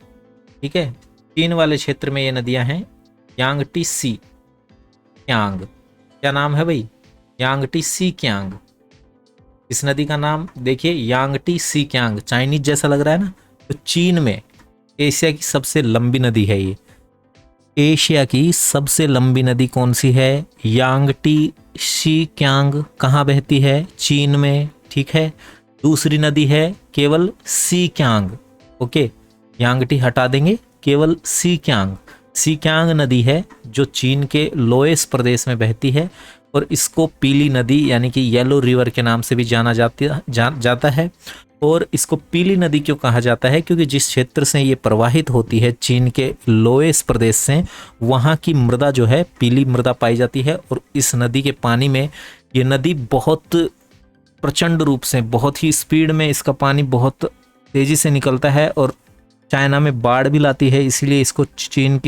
A: ठीक है, चीन वाले क्षेत्र में ये नदियाँ हैं, यांगटी सी क्यांग, क्या नाम है भाई? यांगटी सी क्यांग। इस नदी का नाम देखिए, यांगटी सी क्यांग, चाइनीज जैसा लग रहा है ना। तो चीन में एशिया की सबसे लंबी नदी है ये। एशिया की सबसे लंबी नदी कौन सी है? यांगटी सी क्यांग। कहाँ बहती है? चीन में, ठीक है। दूसरी नदी है केवल सी क्यांग, ओके, यांगटी हटा देंगे, केवल सी क्यांग। सी क्यांग नदी है जो चीन के लोएस प्रदेश में बहती है, और इसको पीली नदी यानी कि येलो रिवर के नाम से भी जाना जाता है। और इसको पीली नदी क्यों कहा जाता है? क्योंकि जिस क्षेत्र से ये प्रवाहित होती है, चीन के लोएस प्रदेश से, वहाँ की मृदा जो है पीली मृदा पाई जाती है। और इस नदी के पानी में, ये नदी बहुत प्रचंड रूप से, बहुत ही स्पीड में इसका पानी बहुत तेज़ी से निकलता है, और चाइना में बाढ़ भी लाती है। इसीलिए इसको चीन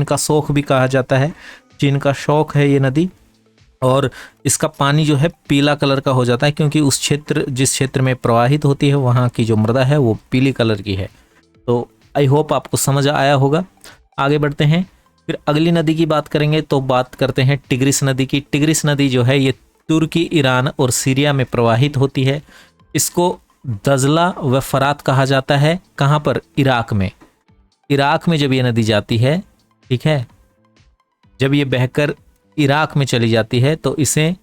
A: का शौक भी कहा जाता है। चीन का शौक है ये नदी। और इसका पानी जो है पीला कलर का हो जाता है, क्योंकि जिस क्षेत्र में प्रवाहित होती है वहाँ की जो मृदा है वो पीली कलर की है। तो आई होप आपको समझ आया होगा। आगे बढ़ते हैं, फिर अगली नदी की बात करेंगे तो बात करते हैं टिग्रिस नदी की। टिग्रिस नदी जो है ये तुर्की, ईरान और सीरिया में प्रवाहित होती है। इसको दजला व फरात कहा जाता है। कहाँ पर? इराक में। इराक में जब ये नदी जाती है, ठीक है, जब ये बहकर इराक में चली जाती है तो इसे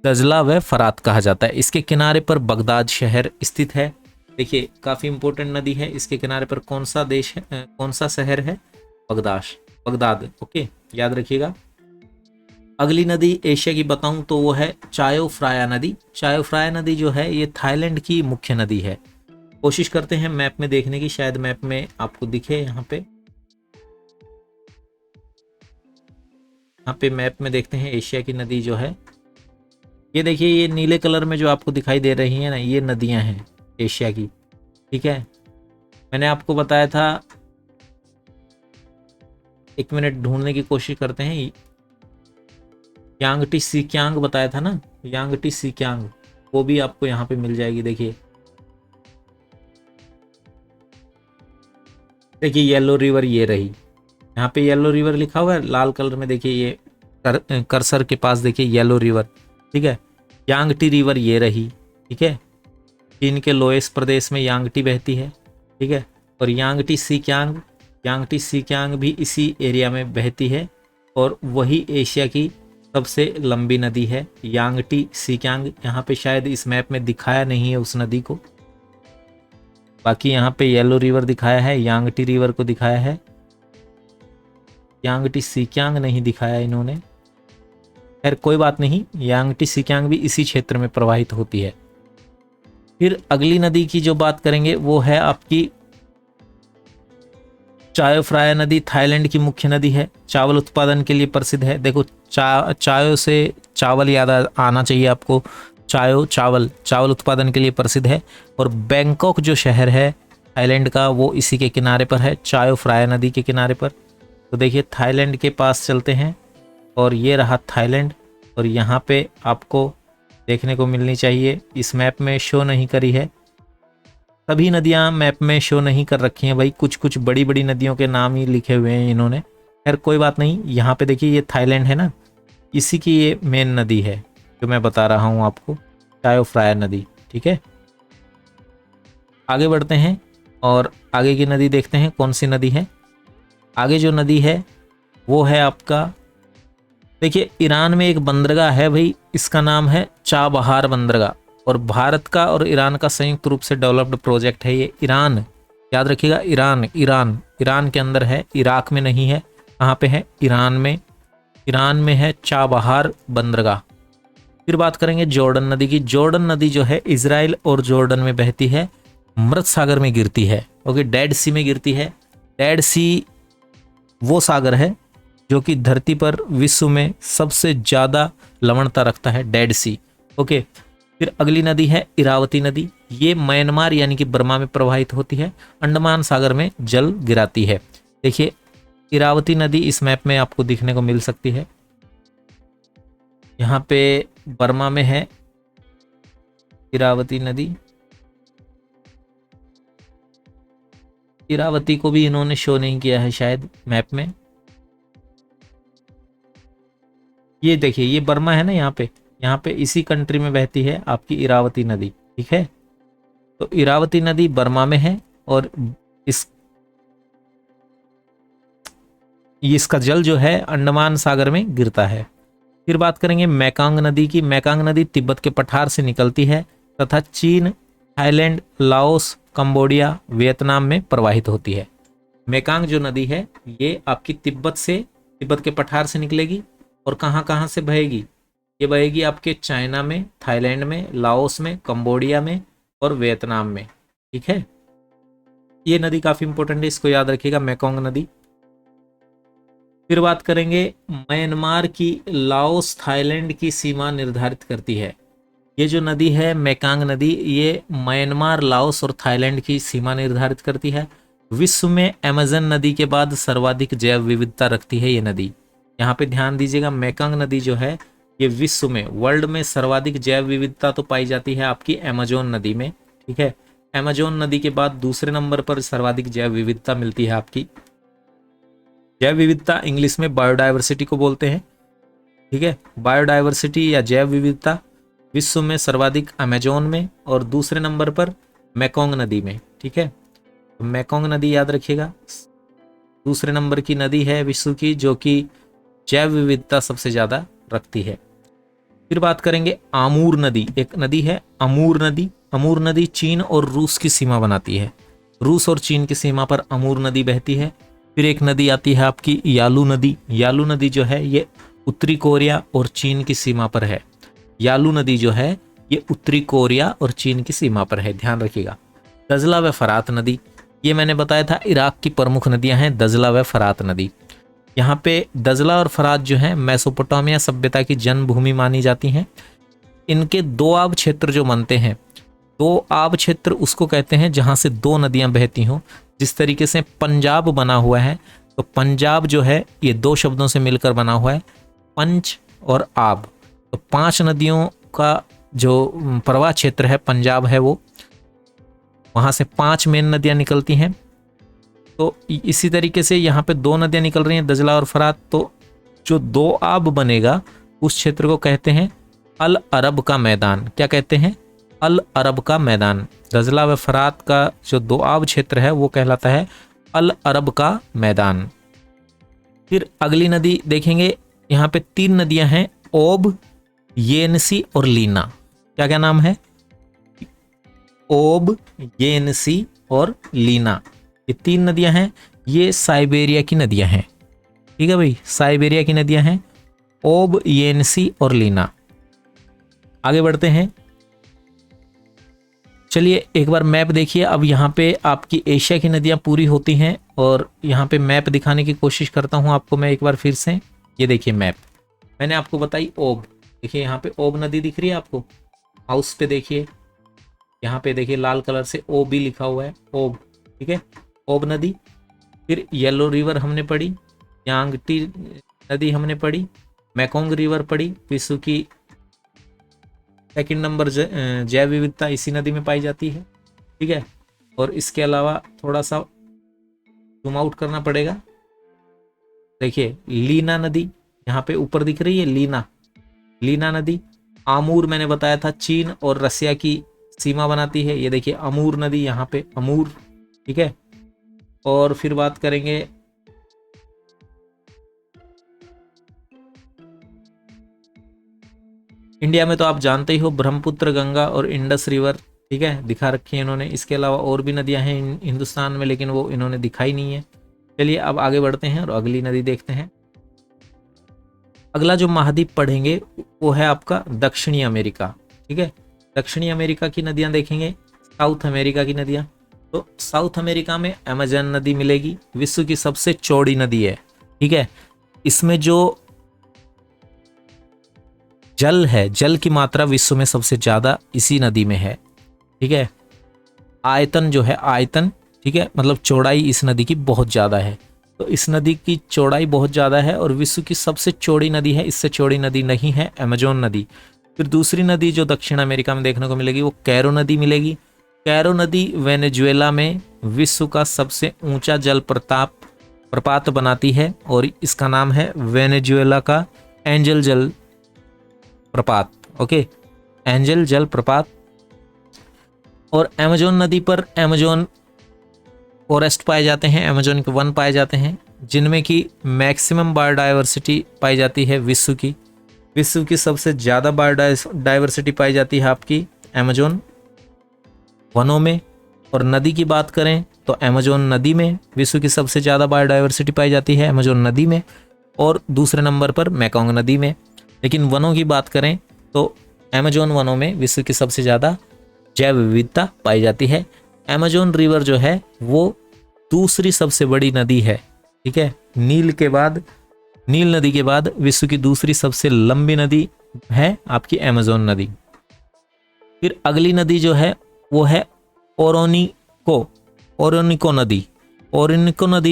A: दजला व फरात कहा जाता है। इसके किनारे पर बगदाद शहर स्थित है। देखिए काफ़ी इंपॉर्टेंट नदी है। इसके किनारे पर कौन सा देश है, कौन सा शहर है? बगदाद, ओके, याद रखिएगा। अगली नदी एशिया की बताऊं तो वो है चायो फ्राया नदी। चायो फ्राया नदी जो है ये थाईलैंड की मुख्य नदी है। कोशिश करते हैं मैप में देखने की, शायद मैप में आपको दिखे। यहाँ पे मैप में देखते हैं एशिया की नदी जो है, ये देखिए, ये नीले कलर में जो आपको दिखाई दे रही है ना, ये नदियां हैं एशिया की, ठीक है। मैंने आपको बताया था, एक मिनट ढूंढने की कोशिश करते हैं, यांगटी सी क्यांग बताया था ना, यांगटी सी क्यांग, वो भी आपको यहाँ पे मिल जाएगी। देखिए येलो रिवर ये रही, यहाँ पे येलो रिवर लिखा हुआ है लाल कलर में। देखिए ये कर्सर के पास देखिए येलो रिवर, ठीक है। यांगटी रिवर ये रही, ठीक है। चीन के लोएस प्रदेश में यांगटी बहती है, ठीक है। और यांगटी सी क्यांग भी इसी एरिया में बहती है, और वही एशिया की सबसे लंबी नदी है, यांगटी सी क्यांग। यहाँ पे शायद इस मैप में दिखाया नहीं है उस नदी को, बाकी यहाँ पे येलो रिवर दिखाया है, यांगटी रिवर को दिखाया है, यांगटी सी क्यांग नहीं दिखाया इन्होंने। खैर कोई बात नहीं, यांगटी सी क्यांग भी इसी क्षेत्र में प्रवाहित होती है। फिर अगली नदी की जो बात करेंगे वो है आपकी चायो फ्राया नदी। थाईलैंड की मुख्य नदी है, चावल उत्पादन के लिए प्रसिद्ध है। देखो चायो से चावल याद आना चाहिए आपको। चावल उत्पादन के लिए प्रसिद्ध है। और बैंकॉक जो शहर है थाईलैंड का, वो इसी के किनारे पर है, चायो फ्राया नदी के किनारे पर। तो देखिए थाईलैंड के पास चलते हैं, और ये रहा थाईलैंड, और यहाँ पे आपको देखने को मिलनी चाहिए, इस मैप में शो नहीं करी है, सभी नदियाँ मैप में शो नहीं कर रखी हैं भाई, कुछ कुछ बड़ी बड़ी नदियों के नाम ही लिखे हुए हैं इन्होंने। खैर कोई बात नहीं, यहाँ पे देखिए ये थाईलैंड है ना, इसी की ये मेन नदी है जो मैं बता रहा हूँ आपको, चायो फ्राया नदी। ठीक है, आगे बढ़ते हैं और आगे की नदी देखते हैं कौन सी नदी है। आगे जो नदी है वो है आपका, देखिए ईरान में एक बंदरगाह है भाई, इसका नाम है चाबहार बंदरगाह, और भारत का और ईरान का संयुक्त रूप से डेवलप्ड प्रोजेक्ट है ये। ईरान, याद रखिएगा, ईरान ईरान ईरान के अंदर है, इराक में नहीं है। कहाँ पे है? ईरान में। ईरान में है चाबहार बंदरगाह। फिर बात करेंगे जॉर्डन नदी की। जॉर्डन नदी जो है इजराइल और जॉर्डन में बहती है, मृत सागर में गिरती है, ओके, डेड सी में गिरती है। डेड सी वो सागर है जो कि धरती पर विश्व में सबसे ज़्यादा लवणता रखता है, डेड सी। ओके, फिर अगली नदी है इरावती नदी, ये म्यांमार यानी कि बर्मा में प्रवाहित होती है, अंडमान सागर में जल गिराती है। देखिए इरावती नदी इस मैप में आपको दिखने को मिल सकती है, यहाँ पे बर्मा में है इरावती नदी। इरावती को भी इन्होंने शो नहीं किया है शायद मैप में। ये देखिए ये बर्मा है ना, यहाँ पे इसी कंट्री में बहती है आपकी इरावती नदी। ठीक है, तो इरावती नदी बर्मा में है और इसका जल जो है अंडमान सागर में गिरता है। फिर बात करेंगे मेकांग नदी की। मेकांग नदी तिब्बत के पठार से निकलती है तथा चीन, थाईलैंड, लाओस, कंबोडिया, वियतनाम में प्रवाहित होती है। मेकांग जो नदी है ये आपकी तिब्बत के पठार से निकलेगी और कहाँ कहाँ से बहेगी? ये बहेगी आपके चाइना में, थाईलैंड में, लाओस में, कंबोडिया में और वियतनाम में। ठीक है, ये नदी काफी इंपॉर्टेंट है, इसको याद रखिएगा, मेकांग नदी। फिर बात करेंगे म्यांमार की। लाओस थाईलैंड की सीमा निर्धारित करती है। ये जो नदी है मेकांग नदी, ये म्यांमार, लाओस और थाईलैंड की सीमा निर्धारित करती है। विश्व में अमेजन नदी के बाद सर्वाधिक जैव विविधता रखती है ये नदी। यहाँ पे ध्यान दीजिएगा, मेकांग नदी जो है ये विश्व में, वर्ल्ड में सर्वाधिक जैव विविधता तो पाई जाती है आपकी अमेजोन नदी में। ठीक है, अमेजोन नदी के बाद दूसरे नंबर पर सर्वाधिक जैव विविधता मिलती है आपकी। जैव विविधता इंग्लिश में बायोडायवर्सिटी को बोलते हैं। ठीक है, बायोडायवर्सिटी या जैव विविधता विश्व में सर्वाधिक अमेजोन में और दूसरे नंबर पर मेकोंग नदी में। ठीक है, तो मेकोंग नदी याद रखिएगा, दूसरे नंबर की नदी है विश्व की जो कि जैव विविधता सबसे ज़्यादा रखती है। फिर बात करेंगे आमूर नदी। एक नदी है अमूर नदी। अमूर नदी चीन और रूस की सीमा बनाती है। रूस और चीन की सीमा पर अमूर नदी बहती है। फिर एक नदी आती है आपकी यालू नदी। यालू नदी जो है ये उत्तरी कोरिया और चीन की सीमा पर है। यालू नदी जो है ये उत्तरी कोरिया और चीन की सीमा पर है, ध्यान रखिएगा। दजला व फरात नदी, ये मैंने बताया था इराक की प्रमुख नदियां हैं, दजला व फरात नदी। यहाँ पे दजला और फरात जो है मेसोपोटामिया सभ्यता की जन्मभूमि मानी जाती हैं। इनके दो आब क्षेत्र जो बनते हैं, दो आब क्षेत्र उसको कहते हैं जहाँ से दो नदियाँ बहती हों। जिस तरीके से पंजाब बना हुआ है, तो पंजाब जो है ये दो शब्दों से मिलकर बना हुआ है, पंच और आब। तो 5 नदियों का जो प्रवाह क्षेत्र है पंजाब है, वो वहाँ से 5 मेन नदियाँ निकलती हैं। तो इसी तरीके से यहाँ पे 2 नदियाँ निकल रही हैं, दजला और फरात। तो जो 2 आब बनेगा उस क्षेत्र को कहते हैं अल अरब का मैदान। क्या कहते हैं? अल अरब का मैदान। दजला व फरात का जो 2 आब क्षेत्र है वो कहलाता है अल अरब का मैदान। फिर अगली नदी देखेंगे, यहाँ पे 3 नदियाँ हैं, ओब, येनसी और लीना। क्या क्या नाम है? ओब, येनसी और लीना, ये 3 नदियां हैं। ये साइबेरिया की नदियां हैं। ठीक है भाई, साइबेरिया की नदियां हैं, ओब, येनसी और लीना। आगे बढ़ते हैं, चलिए एक बार मैप देखिए। अब यहाँ पे आपकी एशिया की नदियां पूरी होती हैं और यहाँ पे मैप दिखाने की कोशिश करता हूँ आपको मैं एक बार फिर से। ये देखिए मैप, मैंने आपको बताई ओब। देखिए यहाँ पे ओब नदी दिख रही है आपको, हाउस पे देखिए, यहाँ पे देखिए लाल कलर से ओ भी लिखा हुआ है, ओब। ठीक है, ओब नदी। फिर येलो रिवर हमने पढ़ी, यांगटी नदी हमने पढ़ी, मैकोंग रिवर पड़ी, विश्व की सेकंड नंबर जैव विविधता इसी नदी में पाई जाती है। ठीक है, और इसके अलावा थोड़ा सा जूम आउट करना पड़ेगा। देखिए लीना नदी यहाँ पे ऊपर दिख रही है, लीना नदी। आमूर मैंने बताया था चीन और रसिया की सीमा बनाती है, ये देखिए अमूर नदी यहाँ पे, अमूर। ठीक है, और फिर बात करेंगे इंडिया में तो आप जानते ही हो ब्रह्मपुत्र, गंगा और इंडस रिवर। ठीक है, दिखा रखी है इन्होंने। इसके अलावा और भी नदियां हैं हिंदुस्तान में, लेकिन वो इन्होंने दिखाई नहीं है। चलिए अब आगे बढ़ते हैं और अगली नदी देखते हैं। अगला जो महाद्वीप पढ़ेंगे वो है आपका दक्षिणी अमेरिका। ठीक है, दक्षिणी अमेरिका की नदियां देखेंगे, साउथ अमेरिका की नदियां। तो साउथ अमेरिका में अमेजन नदी मिलेगी, विश्व की सबसे चौड़ी नदी है। ठीक है, इसमें जो जल है, जल की मात्रा विश्व में सबसे ज्यादा इसी नदी में है। ठीक है, आयतन जो है, आयतन, ठीक है, मतलब चौड़ाई इस नदी की बहुत ज्यादा है। तो इस नदी की चौड़ाई बहुत ज्यादा है और विश्व की सबसे चौड़ी नदी है, इससे चौड़ी नदी नहीं है अमेजोन नदी। फिर दूसरी नदी जो दक्षिण अमेरिका में देखने को मिलेगी वो कैरो नदी मिलेगी। कैरो नदी वेनेजुएला में विश्व का सबसे ऊंचा जल प्रपात बनाती है और इसका नाम है वेनेजुएला का एंजल जल प्रपात। ओके, एंजल जल प्रपात। और अमेजोन नदी पर अमेजोन फॉरेस्ट पाए जाते हैं, अमेजोन के वन पाए जाते हैं, जिनमें की मैक्सिमम बायोडाइवर्सिटी पाई जाती है विश्व की सबसे ज़्यादा बायोडाइवर्सिटी पाई जाती है आपकी अमेजोन वनों में। और नदी की बात करें तो अमेजोन नदी में विश्व की सबसे ज़्यादा बायोडाइवर्सिटी पाई जाती है, अमेजोन नदी में, और दूसरे नंबर पर मैकोंग नदी में। लेकिन वनों की बात करें तो अमेजोन वनों में विश्व की सबसे ज़्यादा जैव विविधता पाई जाती है। अमेजोन रिवर जो है वो दूसरी सबसे बड़ी नदी है। ठीक है, नील नदी के बाद विश्व की दूसरी सबसे लंबी नदी है आपकी अमेजोन नदी। फिर अगली नदी जो है वो है ओरोनिको नदी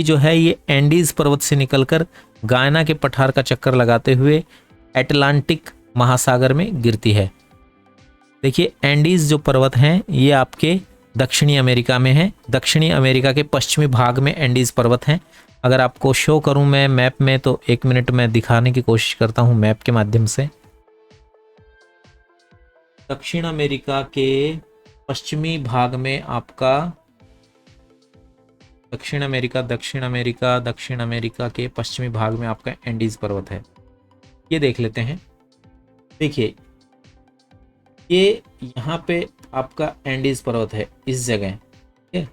A: जो है ये एंडीज पर्वत से निकलकर गायना के पठार का चक्कर लगाते हुए अटलांटिक महासागर में गिरती है। देखिए एंडीज जो पर्वत हैं ये आपके दक्षिणी अमेरिका में है। दक्षिणी अमेरिका के पश्चिमी भाग में एंडीज पर्वत हैं। अगर आपको शो करूं मैं मैप में तो 1 मिनट में दिखाने की कोशिश करता हूं मैप के माध्यम से। दक्षिण अमेरिका के पश्चिमी भाग में आपका दक्षिण अमेरिका के पश्चिमी भाग में आपका एंडीज पर्वत है। ये देख लेते हैं। देखिए ये यहाँ पे आपका एंडीज पर्वत है, इस जगह, ठीक है,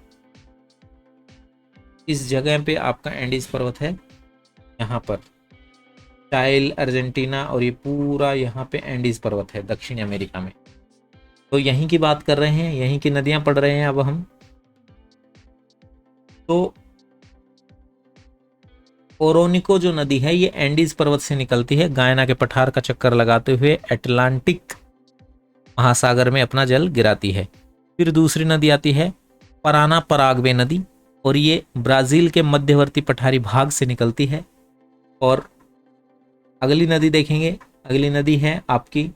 A: इस जगह पे आपका एंडीज पर्वत है, यहाँ पर चाइल, अर्जेंटीना, और ये पूरा यहाँ पे एंडीज पर्वत है दक्षिण अमेरिका में। तो यहीं की बात कर रहे हैं, यहीं की नदियां पढ़ रहे हैं अब हम। तो ओरोनिको जो नदी है ये एंडीज पर्वत से निकलती है, गायना के पठार का चक्कर लगाते हुए अटलांटिक महासागर में अपना जल गिराती है। फिर दूसरी नदी आती है पराना पराग्वे नदी, और ये ब्राजील के मध्यवर्ती पठारी भाग से निकलती है। और अगली नदी देखेंगे, अगली नदी है आपकी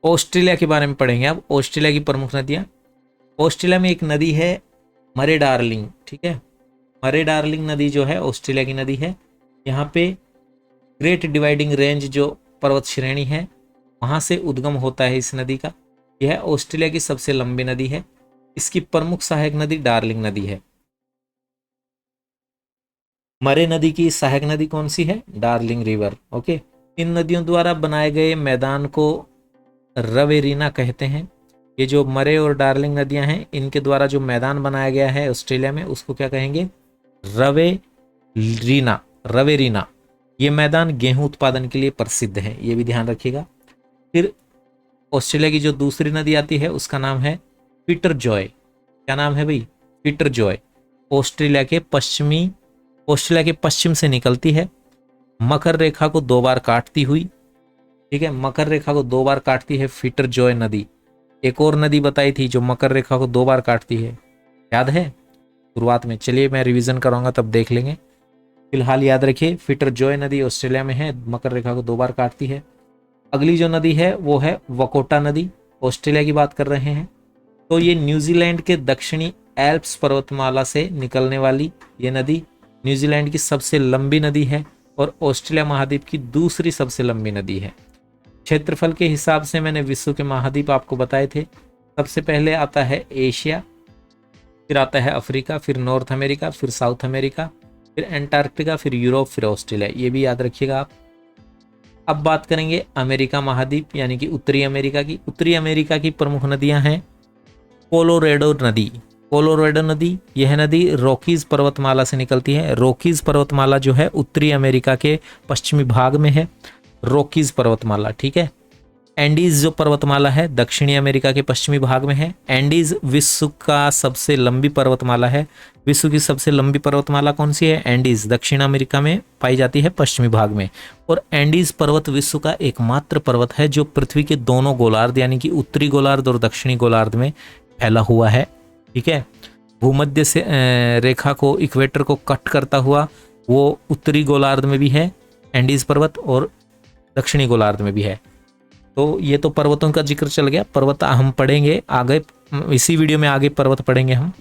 A: ऑस्ट्रेलिया के बारे में पढ़ेंगे अब। ऑस्ट्रेलिया की प्रमुख नदियां, ऑस्ट्रेलिया में एक नदी है मरे डार्लिंग। ठीक है, मरे डार्लिंग नदी जो है ऑस्ट्रेलिया की नदी है। यहाँ पे ग्रेट डिवाइडिंग रेंज जो पर्वत श्रेणी है वहाँ से उद्गम होता है इस नदी का। यह ऑस्ट्रेलिया की सबसे लंबी नदी है। इसकी प्रमुख सहायक नदी डार्लिंग नदी है। मरे नदी की सहायक नदी कौन सी है? Darling river. ओके, इन नदियों द्वारा बनाए गए मैदान को रवेरीना कहते हैं। ये जो मरे और डार्लिंग नदियां हैं इनके द्वारा जो मैदान बनाया गया है ऑस्ट्रेलिया में उसको क्या कहेंगे? रवेरीना। ये मैदान गेहूं उत्पादन के लिए प्रसिद्ध है, ये भी ध्यान रखिएगा। फिर ऑस्ट्रेलिया की जो दूसरी नदी आती है उसका नाम है पीटर जॉय। क्या नाम है भाई? Peter Joy. ऑस्ट्रेलिया के पश्चिम से निकलती है, मकर रेखा को 2 बार काटती हुई। ठीक है, मकर रेखा को 2 बार काटती है पीटर जॉय नदी। एक और नदी बताई थी जो मकर रेखा को 2 बार काटती है, याद है शुरुआत में? चलिए मैं रिवीजन कराऊंगा तब देख लेंगे। फिलहाल याद रखिए फिटरजॉय नदी ऑस्ट्रेलिया में है, मकर रेखा को 2 बार काटती है। अगली जो नदी है वो है वकोटा नदी, ऑस्ट्रेलिया की बात कर रहे हैं। तो ये न्यूजीलैंड के दक्षिणी एल्प्स पर्वतमाला से निकलने वाली ये नदी न्यूजीलैंड की सबसे लंबी नदी है और ऑस्ट्रेलिया महाद्वीप की दूसरी सबसे लंबी नदी है। क्षेत्रफल के हिसाब से मैंने विश्व के महाद्वीप आपको बताए थे। सबसे पहले आता है एशिया, फिर आता है अफ्रीका, फिर नॉर्थ अमेरिका, फिर साउथ अमेरिका, फिर एंटार्क्टिका, फिर यूरोप, फिर ऑस्ट्रेलिया। ये भी याद रखिएगा आप। अब बात करेंगे अमेरिका महाद्वीप यानी कि उत्तरी अमेरिका की। उत्तरी अमेरिका की प्रमुख नदियां हैं कोलोरेडो नदी। कोलोरेडो नदी, यह नदी रॉकीज पर्वतमाला से निकलती है। रॉकीज पर्वतमाला जो है उत्तरी अमेरिका के पश्चिमी भाग में है, रॉकीज पर्वतमाला, ठीक है। एंडीज जो पर्वतमाला है दक्षिणी अमेरिका के पश्चिमी भाग में है। एंडीज विश्व का सबसे लंबी पर्वतमाला है। विश्व की सबसे लंबी पर्वतमाला कौन सी है? एंडीज, दक्षिण अमेरिका में पाई जाती है पश्चिमी भाग में। और एंडीज पर्वत विश्व का एकमात्र पर्वत है जो पृथ्वी के दोनों गोलार्ध यानी कि उत्तरी गोलार्ध और दक्षिणी गोलार्ध में फैला हुआ है, ठीक है। भूमध्य से रेखा को, इक्वेटर को कट करता हुआ वो उत्तरी गोलार्ध में भी है एंडीज पर्वत और दक्षिणी गोलार्ध में भी है। तो ये तो पर्वतों का जिक्र चल गया। पर्वत हम पढ़ेंगे आगे, इसी वीडियो में आगे पर्वत पढ़ेंगे हम।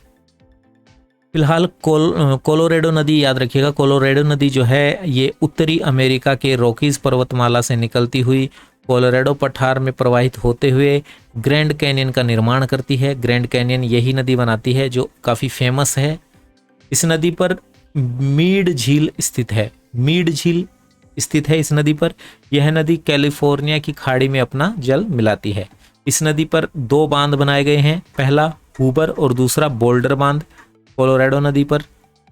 A: फिलहाल कोलोरेडो नदी याद रखिएगा। कोलोरेडो नदी जो है ये उत्तरी अमेरिका के रॉकीज पर्वतमाला से निकलती हुई कोलोरेडो पठार में प्रवाहित होते हुए ग्रैंड कैनियन का निर्माण करती है। ग्रैंड कैनियन यही नदी बनाती है जो काफ़ी फेमस है। इस नदी पर मीड झील स्थित है। मीड झील स्थित है इस नदी पर। यह नदी कैलिफोर्निया की खाड़ी में अपना जल मिलाती है। इस नदी पर 2 बांध बनाए गए हैं, पहला हूबर और दूसरा बोल्डर बांध कोलोराडो नदी पर।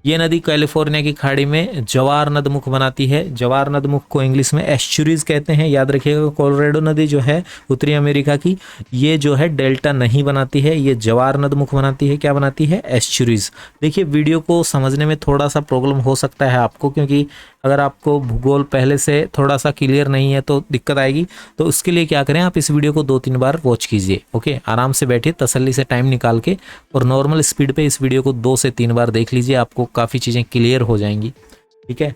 A: यह नदी कैलिफोर्निया की खाड़ी में जवार नदमुख बनाती है। जवार नदमुख को इंग्लिश में एस्चुरीज कहते हैं। याद रखिएगा कोलोराडो नदी जो है उत्तरी अमेरिका की, ये जो है डेल्टा नहीं बनाती है, ये जवार नदमुख बनाती है। क्या बनाती है? एस्चुरीज। देखिए वीडियो को समझने में थोड़ा सा प्रॉब्लम हो सकता है आपको, क्योंकि अगर आपको भूगोल पहले से थोड़ा सा क्लियर नहीं है तो दिक्कत आएगी। तो उसके लिए क्या करें, आप इस वीडियो को 2-3 बार वॉच कीजिए। ओके, आराम से बैठिए, तसल्ली से टाइम निकाल के, और नॉर्मल स्पीड पे इस वीडियो को 2 से 3 बार देख लीजिए, आपको काफ़ी चीज़ें क्लियर हो जाएंगी, ठीक है।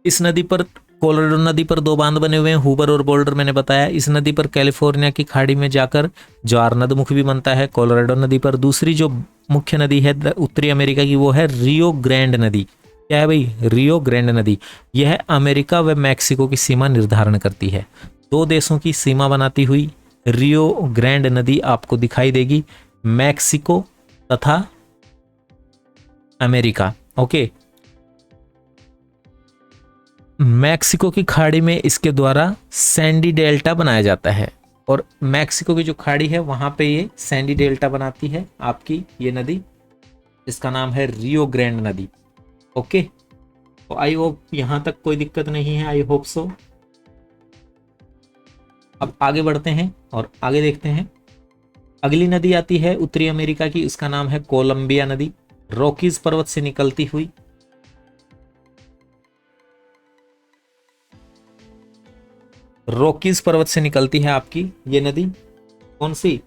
A: इस नदी पर, कोलोराडो नदी पर 2 बांध बने हुए हैं, हूबर और बोल्डर मैंने बताया। इस नदी पर कैलिफोर्निया की खाड़ी में जाकर ज्वार नदमुख भी बनता है। कोलोराडो नदी पर दूसरी जो मुख्य नदी है उत्तरी अमेरिका की, वो है रियो ग्रैंड नदी। क्या है भाई? रियो ग्रैंड नदी। यह अमेरिका व मैक्सिको की सीमा निर्धारण करती है। 2 देशों की सीमा बनाती हुई रियो ग्रैंड नदी आपको दिखाई देगी, मैक्सिको तथा अमेरिका। ओके, मैक्सिको की खाड़ी में इसके द्वारा सैंडी डेल्टा बनाया जाता है, और मैक्सिको की जो खाड़ी है वहां पे ये सैंडी डेल्टा बनाती है आपकी ये नदी, इसका नाम है रियो ग्रैंड नदी। ओके, तो आई होप यहां तक कोई दिक्कत नहीं है, आई होप सो। अब आगे बढ़ते हैं और आगे देखते हैं। अगली नदी आती है उत्तरी अमेरिका की, उसका नाम है कोलंबिया नदी। रॉकीज पर्वत से निकलती हुई रॉकीज पर्वत से निकलती है आपकी ये नदी। कौन सी?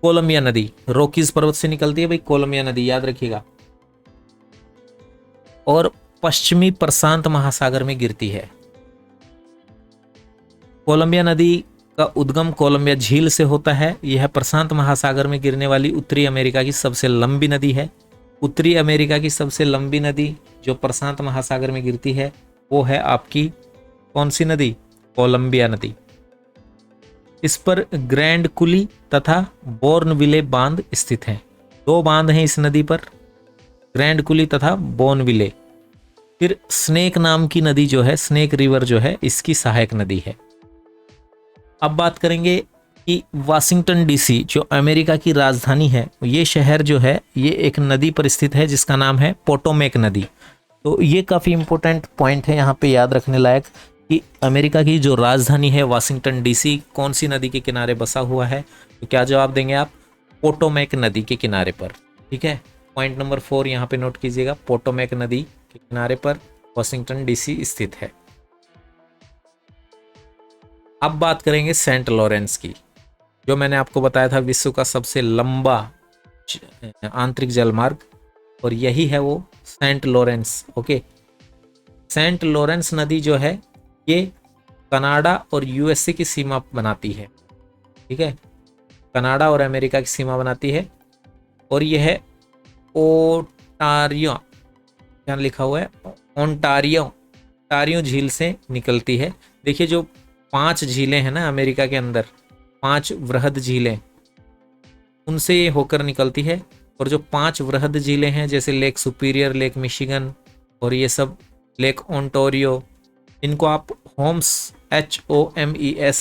A: कोलंबिया नदी। रॉकीज पर्वत से निकलती है भाई कोलंबिया नदी, याद रखिएगा। और पश्चिमी प्रशांत महासागर में गिरती है। कोलंबिया नदी का उद्गम कोलंबिया झील से होता है। यह प्रशांत महासागर में गिरने वाली उत्तरी अमेरिका की सबसे लंबी नदी है। उत्तरी अमेरिका की सबसे लंबी नदी जो प्रशांत महासागर में गिरती है वो है आपकी कौन सी नदी? कोलंबिया नदी। इस पर ग्रैंड कुली तथा बोर्नविले बांध स्थित हैं। 2 बांध हैं इस नदी पर, ग्रैंड कुली तथा बोर्नविले। फिर स्नेक नाम की नदी जो है, स्नेक रिवर जो है, इसकी सहायक नदी है। अब बात करेंगे कि वाशिंगटन डीसी जो अमेरिका की राजधानी है, ये शहर जो है ये एक नदी पर स्थित है जिसका नाम है पोटोमेक नदी। तो ये काफ़ी इंपॉर्टेंट पॉइंट है यहाँ पे याद रखने लायक कि अमेरिका की जो राजधानी है वाशिंगटन डीसी कौन सी नदी के किनारे बसा हुआ है। तो क्या जवाब देंगे आप? पोटोमेक नदी के किनारे पर, ठीक है। पॉइंट नंबर 4 यहाँ पे नोट कीजिएगा, पोटोमेक नदी के किनारे पर वाशिंगटन डीसी स्थित है। अब बात करेंगे सेंट लॉरेंस की, जो मैंने आपको बताया था विश्व का सबसे लंबा आंतरिक जलमार्ग और यही है वो Saint Lawrence. Okay, Saint Lawrence नदी जो है ये कनाडा और यूएसए की सीमा बनाती है। ठीक है, कनाडा और अमेरिका की सीमा बनाती है। और यह है ओटारियो, क्या लिखा हुआ है, ओंटारियो, ओंटारियो झील से निकलती है। देखिए जो 5 झीलें हैं ना अमेरिका के अंदर, 5 वृहद झीलें, उनसे ये होकर निकलती है। और जो 5 वृहद झीलें हैं जैसे लेक सुपीरियर, लेक मिशिगन और ये सब, लेक ओंटारियो, इनको आप होम्स, HOMES,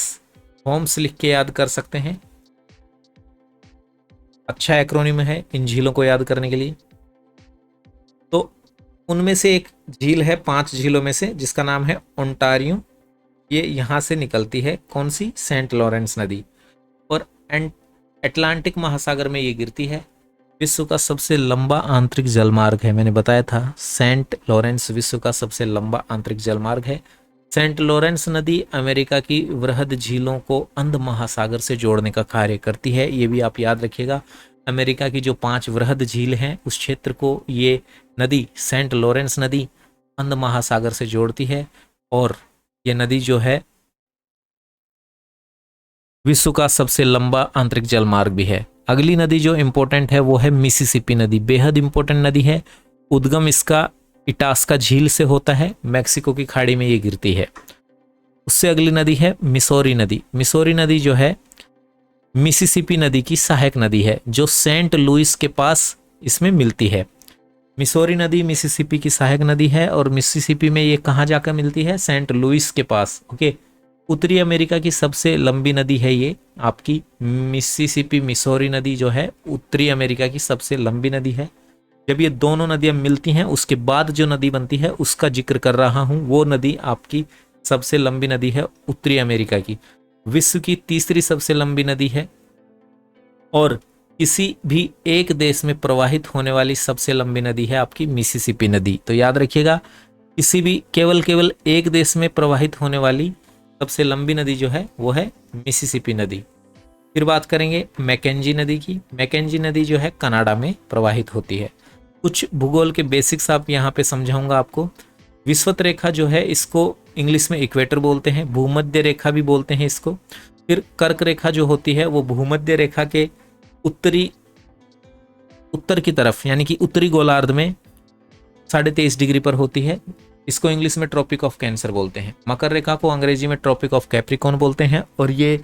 A: होम्स लिख के याद कर सकते हैं। अच्छा एक्रोनिम है इन झीलों को याद करने के लिए। तो उनमें से एक झील है 5 झीलों में से जिसका नाम है ओंटारियो। ये यहाँ से निकलती है, कौन सी, सेंट लॉरेंस नदी। और अटलांटिक महासागर में ये गिरती है। विश्व का सबसे लंबा आंतरिक जलमार्ग है, मैंने बताया था सेंट लॉरेंस विश्व का सबसे लंबा आंतरिक जलमार्ग है। सेंट लॉरेंस नदी अमेरिका की वृहद झीलों को अंध महासागर से जोड़ने का कार्य करती है। ये भी आप याद रखिएगा, अमेरिका की जो 5 वृहद झील हैं उस क्षेत्र को ये नदी, सेंट लॉरेंस नदी, अंध महासागर से जोड़ती है। और ये नदी जो है विश्व का सबसे लंबा आंतरिक जलमार्ग भी है। अगली नदी जो इंपॉर्टेंट है वो है मिसिसिपी नदी, बेहद इंपॉर्टेंट नदी है। उद्गम इसका इटास्का झील से होता है, मैक्सिको की खाड़ी में ये गिरती है। उससे अगली नदी है मिसौरी नदी। मिसौरी नदी जो है मिसिसिपी नदी की सहायक नदी है जो सेंट लुइस के पास इसमें मिलती है। मिसौरी नदी मिसिसिपी की सहायक नदी है और मिसिसिपी में ये कहाँ जाकर मिलती है, सेंट लुइस के पास। ओके, उत्तरी अमेरिका की सबसे लंबी नदी है ये आपकी मिसिसिपी, मिसौरी नदी जो है उत्तरी अमेरिका की सबसे लंबी नदी है। जब ये दोनों नदियां मिलती हैं उसके बाद जो नदी बनती है उसका जिक्र कर रहा हूं, वो नदी आपकी सबसे लंबी नदी है उत्तरी अमेरिका की। विश्व की तीसरी सबसे लंबी नदी है और किसी भी एक देश में प्रवाहित होने वाली सबसे लंबी नदी है आपकी मिसिसिपी नदी। तो याद रखिएगा, किसी भी केवल एक देश में प्रवाहित होने वाली सबसे लंबी नदी जो है वो है मिसिसिपी नदी। फिर बात करेंगे मैकेंजी नदी की। मैकेंजी नदी जो है कनाडा में प्रवाहित होती है। कुछ भूगोल के बेसिक्स आप यहाँ पे समझाऊंगा आपको। विषुवत रेखा जो है इसको इंग्लिश में इक्वेटर बोलते हैं, भूमध्य रेखा भी बोलते हैं इसको। फिर कर्क रेखा जो होती है वो भूमध्य रेखा के उत्तर की तरफ यानी कि उत्तरी गोलार्ध में 23.5 डिग्री पर होती है। इसको इंग्लिश में ट्रॉपिक ऑफ कैंसर बोलते हैं। मकर रेखा को अंग्रेजी में ट्रॉपिक ऑफ कैप्रिकॉर्न बोलते हैं और ये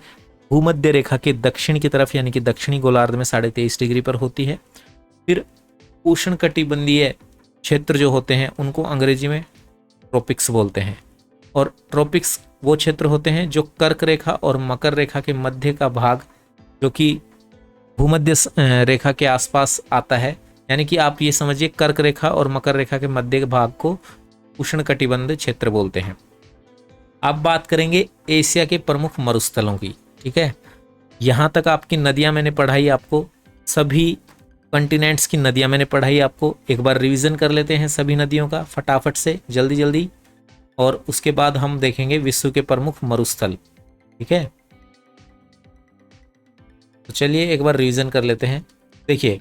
A: भूमध्य रेखा के दक्षिण की तरफ यानी कि दक्षिणी गोलार्ध में 23.5 डिग्री पर होती है। फिर उष्णकटिबंधीय क्षेत्र जो होते हैं उनको अंग्रेजी में ट्रॉपिक्स बोलते हैं। और ट्रॉपिक्स वो क्षेत्र होते हैं जो कर्क रेखा और मकर रेखा के मध्य का भाग जो कि भूमध्य रेखा के आसपास आता है, यानी कि आप ये समझिए कर्क रेखा और मकर रेखा के मध्य के भाग को उष्णकटिबंधीय क्षेत्र बोलते हैं। अब बात करेंगे एशिया के प्रमुख मरुस्थलों की। ठीक है, यहाँ तक आपकी नदियाँ मैंने पढ़ाई, आपको सभी कंटिनेंट्स की नदियाँ मैंने पढ़ाई आपको। एक बार रिवीजन कर लेते हैं सभी नदियों का फटाफट से, जल्दी जल्दी, और उसके बाद हम देखेंगे विश्व के प्रमुख मरुस्थल। ठीक है, तो चलिए एक बार रिवीजन कर लेते हैं। देखिए,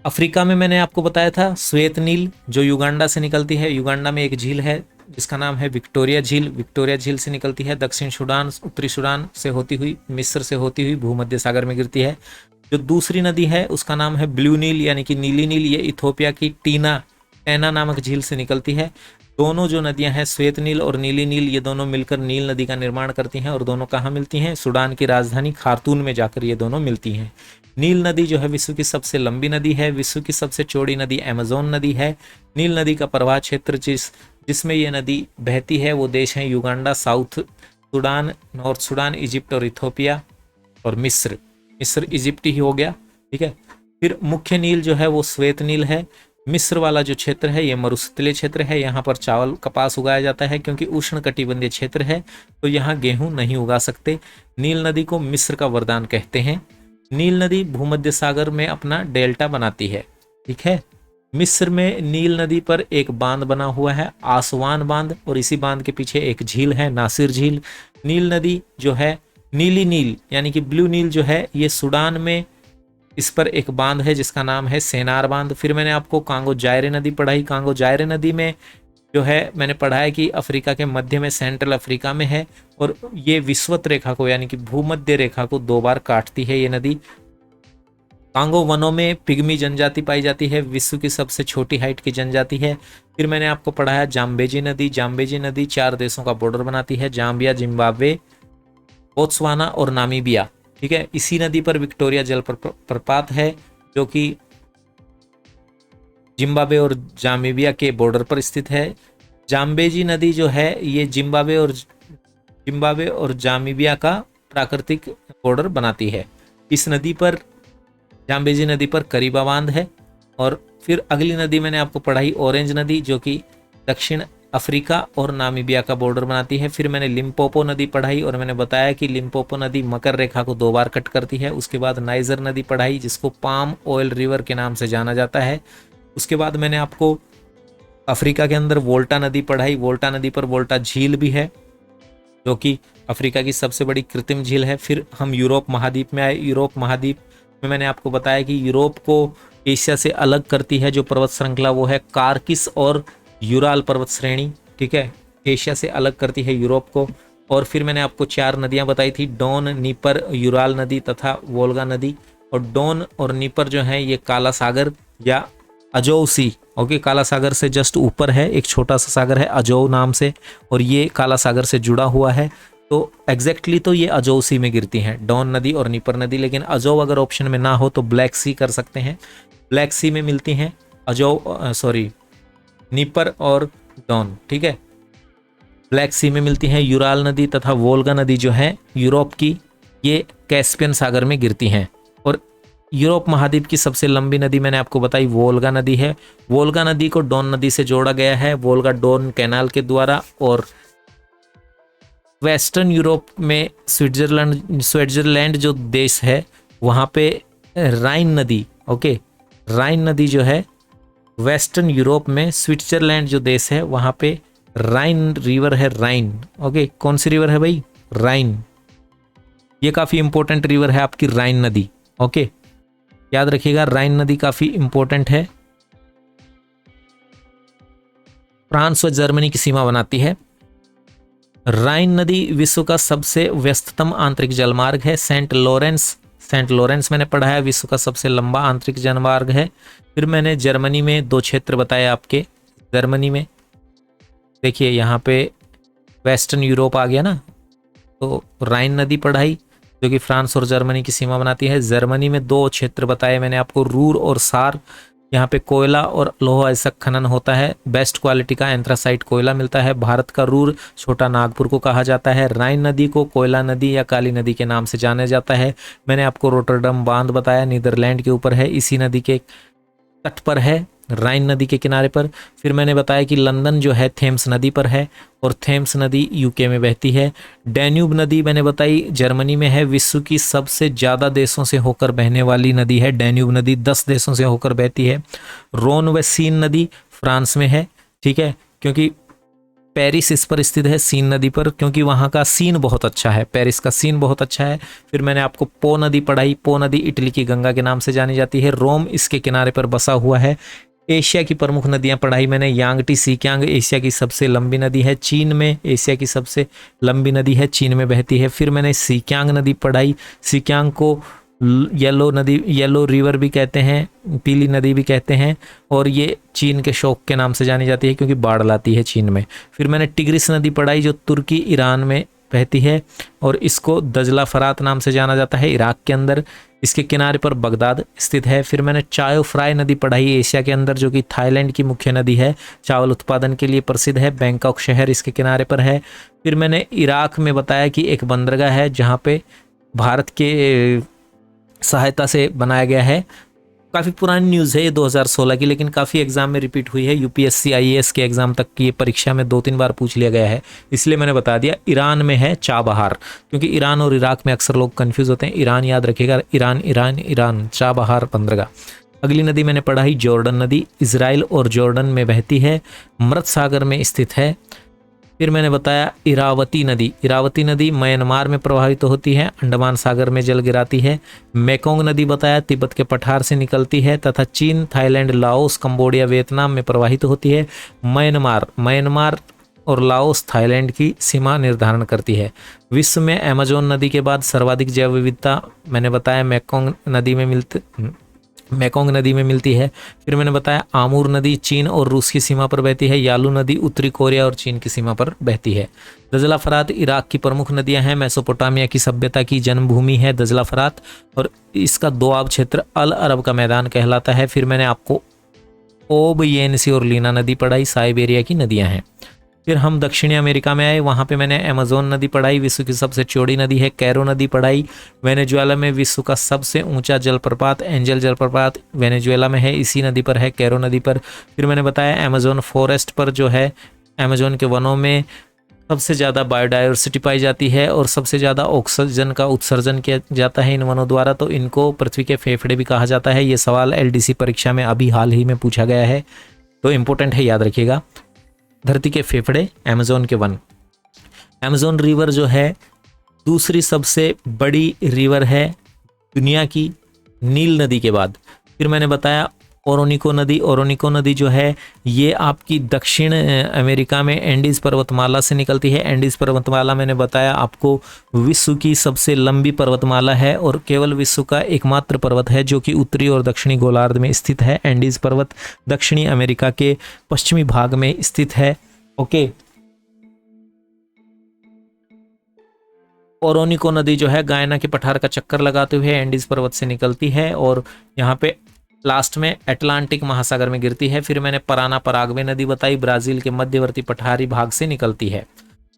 A: अफ्रीका में मैंने आपको बताया था श्वेत नील जो युगांडा से निकलती है। युगांडा में एक झील है जिसका नाम है विक्टोरिया झील। विक्टोरिया झील से निकलती है, दक्षिण सूडान, उत्तरी सूडान से होती हुई, मिस्र से होती हुई भूमध्य सागर में गिरती है। जो दूसरी नदी है उसका नाम है ब्लू नील यानी कि नीली नील। ये इथोपिया की टैना नामक झील से निकलती है। दोनों जो नदियां हैं श्वेत नील और नीली नील, ये दोनों मिलकर नील नदी का निर्माण करती हैं। और दोनों कहाँ मिलती हैं, सूडान की राजधानी खार्तूम में जाकर ये दोनों मिलती हैं। नील नदी जो है विश्व की सबसे लंबी नदी है। विश्व की सबसे चौड़ी नदी अमेज़न नदी है। नील नदी का प्रवाह क्षेत्र जिसमें ये नदी बहती है वो देश हैं Uganda, south Sudan, north Sudan, Egypt और इथोपिया और मिस्र इजिप्ट ही हो गया। ठीक है, फिर मुख्य नील जो है वो श्वेत नील है। मिस्र वाला जो क्षेत्र है ये मरुस्थलीय क्षेत्र है। यहाँ पर चावल कपास उगाया जाता है क्योंकि उष्णकटिबंधीय क्षेत्र है, तो यहाँ गेहूं नहीं उगा सकते। नील नदी को मिस्र का वरदान कहते हैं। नील नदी भूमध्य सागर में अपना डेल्टा बनाती है। ठीक है, मिस्र में नील नदी पर एक बांध बना हुआ है, आसवान बांध, और इसी बांध के पीछे एक झील है, नासिर झील। नील नदी जो है नीली नील यानी कि ब्लू नील जो है ये सूडान में इस पर एक बांध है जिसका नाम है सेनार बांध। फिर मैंने आपको कांगो जायरे नदी पढ़ाई। कांगो जायरे नदी में जो है मैंने पढ़ा है कि अफ्रीका के मध्य में, सेंट्रल अफ्रीका में है, और ये विषुवत रेखा को यानी कि भूमध्य रेखा को 2 बार काटती है ये नदी। कांगो वनों में पिग्मी जनजाति पाई जाती है, विश्व की सबसे छोटी हाइट की जनजाति है। फिर मैंने आपको पढ़ाया जाम्बेजी नदी। जाम्बेजी नदी 4 देशों का बॉर्डर बनाती है, जाम्बिया, जिम्बाब्वे, बोत्सवाना और नामीबिया। ठीक है, इसी नदी पर विक्टोरिया जलप्रपात है जो कि जिम्बाब्वे और जाम्बिया के बॉर्डर पर स्थित है। जाम्बेजी नदी जो है ये जिम्बाब्वे और जाम्बिया का प्राकृतिक बॉर्डर बनाती है। इस नदी पर, जाम्बेजी नदी पर करीबा बांध है। और फिर अगली नदी मैंने आपको पढ़ाई ऑरेंज नदी जो कि दक्षिण अफ्रीका और नामीबिया का बॉर्डर बनाती है। फिर मैंने लिम्पोपो नदी पढ़ाई और मैंने बताया कि लिम्पोपो नदी मकर रेखा को 2 बार कट करती है। उसके बाद नाइजर नदी पढ़ाई जिसको पाम ऑयल रिवर के नाम से जाना जाता है। उसके बाद मैंने आपको अफ्रीका के अंदर वोल्टा नदी पढ़ाई। वोल्टा नदी पर वोल्टा झील भी है जो कि अफ्रीका की सबसे बड़ी कृत्रिम झील है। फिर हम यूरोप महाद्वीप में आए। यूरोप महाद्वीप में मैंने आपको बताया कि यूरोप को एशिया से अलग करती है जो पर्वत श्रृंखला वो है कार्किस और यूराल पर्वत श्रेणी। ठीक है, एशिया से अलग करती है यूरोप को। और फिर मैंने आपको 4 नदियां बताई थी, डॉन, नीपर, यूराल नदी तथा वोल्गा नदी। और डॉन और नीपर जो है ये काला सागर या अजोव सी, ओके, काला सागर से जस्ट ऊपर है, एक छोटा सा सागर है अजोव नाम से, और ये काला सागर से जुड़ा हुआ है। तो एग्जैक्टली तो ये अजोव सी में गिरती हैं, डॉन नदी और नीपर नदी। लेकिन अजोव अगर ऑप्शन में ना हो तो ब्लैक सी कर सकते हैं। ब्लैक सी में मिलती हैं नीपर और डॉन। ठीक है, ब्लैक सी में मिलती हैं यूराल नदी तथा वोल्गा नदी जो है यूरोप की, ये कैस्पियन सागर में गिरती हैं। और यूरोप महाद्वीप की सबसे लंबी नदी मैंने आपको बताई वोल्गा नदी है। वोल्गा नदी को डॉन नदी से जोड़ा गया है, वोल्गा डॉन कैनाल के द्वारा। और वेस्टर्न यूरोप में स्विट्जरलैंड जो देश है वहाँ पे राइन नदी, ओके, राइन नदी जो है वेस्टर्न यूरोप में, स्विट्जरलैंड जो देश है वहाँ पे राइन रिवर है, राइन। ओके, कौन सी रिवर है भाई? राइन। ये काफ़ी इंपॉर्टेंट रिवर है आपकी राइन नदी। ओके, याद रखिएगा राइन नदी काफ़ी इंपॉर्टेंट है। फ्रांस और जर्मनी की सीमा बनाती है। राइन नदी विश्व का सबसे व्यस्ततम आंतरिक जलमार्ग है। सेंट लॉरेंस मैंने पढ़ा है, विश्व का सबसे लंबा आंतरिक जलमार्ग है। फिर मैंने जर्मनी में 2 क्षेत्र बताए आपके। जर्मनी में देखिए यहाँ पे वेस्टर्न यूरोप आ गया ना, तो राइन नदी पढ़ाई जो कि फ्रांस और जर्मनी की सीमा बनाती है। जर्मनी में 2 क्षेत्र बताए मैंने आपको, रूर और सार। यहाँ पे कोयला और लोहा अयस्क खनन होता है। बेस्ट क्वालिटी का एंथ्रासाइट कोयला मिलता है। भारत का रूर छोटा नागपुर को कहा जाता है। राइन नदी को कोयला नदी या काली नदी के नाम से जाना जाता है। मैंने आपको रोटरडम बांध बताया, नीदरलैंड के ऊपर है, इसी नदी के तट पर है, राइन नदी के किनारे पर। फिर मैंने बताया कि लंदन जो है थेम्स नदी पर है और थेम्स नदी यूके में बहती है। डैन्यूब नदी मैंने बताई जर्मनी में है, विश्व की सबसे ज़्यादा देशों से होकर बहने वाली नदी है डैन्यूब नदी, 10 देशों से होकर बहती है। रोन व सीन नदी फ्रांस में है, ठीक है, क्योंकि पेरिस इस पर स्थित है, सीन नदी पर, क्योंकि वहाँ का सीन बहुत अच्छा है, पेरिस का सीन बहुत अच्छा है। फिर मैंने आपको पो नदी पढ़ाई, पो नदी इटली की गंगा के नाम से जानी जाती है। रोम इसके किनारे पर बसा हुआ है। एशिया की प्रमुख नदियां पढ़ाई मैंने, यांगटी सीक्यांग एशिया की सबसे लंबी नदी है। चीन में एशिया की सबसे लंबी नदी है, चीन में बहती है। फिर मैंने सीक्यांग नदी पढ़ाई, सीक्यांग को येलो नदी, येलो रिवर भी कहते हैं, पीली नदी भी कहते हैं, और ये चीन के शोक के नाम से जानी जाती है क्योंकि बाढ़ लाती है चीन में। फिर मैंने टिग्रिस नदी पढ़ाई जो तुर्की ईरान में बहती है और इसको दजला फरात नाम से जाना जाता है, इराक के अंदर, इसके किनारे पर बगदाद स्थित है। फिर मैंने चायो फ्राई नदी पढ़ाई एशिया के अंदर, जो कि थाईलैंड की मुख्य नदी है, चावल उत्पादन के लिए प्रसिद्ध है, बैंकॉक शहर इसके किनारे पर है। फिर मैंने इराक में बताया कि एक बंदरगाह है जहाँ पे भारत के सहायता से बनाया गया है। काफ़ी पुरानी न्यूज़ है ये, 2016 की, लेकिन काफ़ी एग्जाम में रिपीट हुई है। यूपीएससी IAS के एग्जाम तक की ये परीक्षा में 2-3 बार पूछ लिया गया है, इसलिए मैंने बता दिया। ईरान में है चाबहार, क्योंकि ईरान और इराक में अक्सर लोग कंफ्यूज होते हैं। ईरान याद रखिएगा, ईरान, चाबहार बंदरगाह। अगली नदी मैंने पढ़ाई जॉर्डन नदी, इजराइल और जॉर्डन में बहती है, मृत सागर में स्थित है। फिर मैंने बताया इरावती नदी, इरावती नदी म्यांमार में प्रवाहित होती है, अंडमान सागर में जल गिराती है। मेकोंग नदी बताया तिब्बत के पठार से निकलती है तथा चीन, थाईलैंड, लाओस, कंबोडिया, वियतनाम में प्रवाहित होती है। म्यांमार और लाओस थाईलैंड की सीमा निर्धारण करती है। विश्व में अमेजोन नदी के बाद सर्वाधिक जैव विविधता मैंने बताया मेकोंग नदी में मिलती है। फिर मैंने बताया आमूर नदी चीन और रूस की सीमा पर बहती है। यालू नदी उत्तरी कोरिया और चीन की सीमा पर बहती है। दजला फरात इराक की प्रमुख नदियां हैं। मेसोपोटामिया की सभ्यता की जन्मभूमि है दजला फरात और इसका दोआब क्षेत्र अल अरब का मैदान कहलाता है। फिर मैंने आपको ओब, येनसी और लीना नदी पढ़ाई, साइबेरिया की नदियां हैं। फिर हम दक्षिणी अमेरिका में आए, वहाँ पे मैंने अमेजोन नदी पढ़ाई, विश्व की सबसे चौड़ी नदी है। कैरो नदी पढ़ाई। वेनेजुएला में विश्व का सबसे ऊंचा जलप्रपात एंजल जलप्रपात वेनेजुएला में है, इसी नदी पर है, कैरो नदी पर। फिर मैंने बताया अमेजोन फॉरेस्ट पर जो है, अमेजोन के वनों में सबसे ज़्यादा बायोडाइवर्सिटी पाई जाती है और सबसे ज़्यादा ऑक्सीजन का उत्सर्जन किया जाता है इन वनों द्वारा, तो इनको पृथ्वी के फेफड़े भी कहा जाता है। ये सवाल LDC परीक्षा में अभी हाल ही में पूछा गया है, तो इम्पोर्टेंट है, याद रखिएगा। धरती के फेफड़े, अमेजोन के वन। अमेजोन रिवर जो है दूसरी सबसे बड़ी रिवर है दुनिया की, नील नदी के बाद। फिर मैंने बताया ओरोनिको नदी जो है ये आपकी दक्षिण अमेरिका में एंडीज पर्वतमाला से निकलती है। एंडीज पर्वतमाला मैंने बताया आपको विश्व की सबसे लंबी पर्वतमाला है और केवल विश्व का एकमात्र पर्वत है जो कि उत्तरी और दक्षिणी गोलार्ध में स्थित है। एंडीज पर्वत दक्षिणी अमेरिका के पश्चिमी भाग में स्थित है। ओके, ओरोनिको नदी जो है गायना के पठार का चक्कर लगाते हुए एंडीज पर्वत से निकलती है और यहाँ पे लास्ट में अटलांटिक महासागर में गिरती है। फिर मैंने पराना पराग्वे नदी बताई, ब्राजील के मध्यवर्ती पठारी भाग से निकलती है।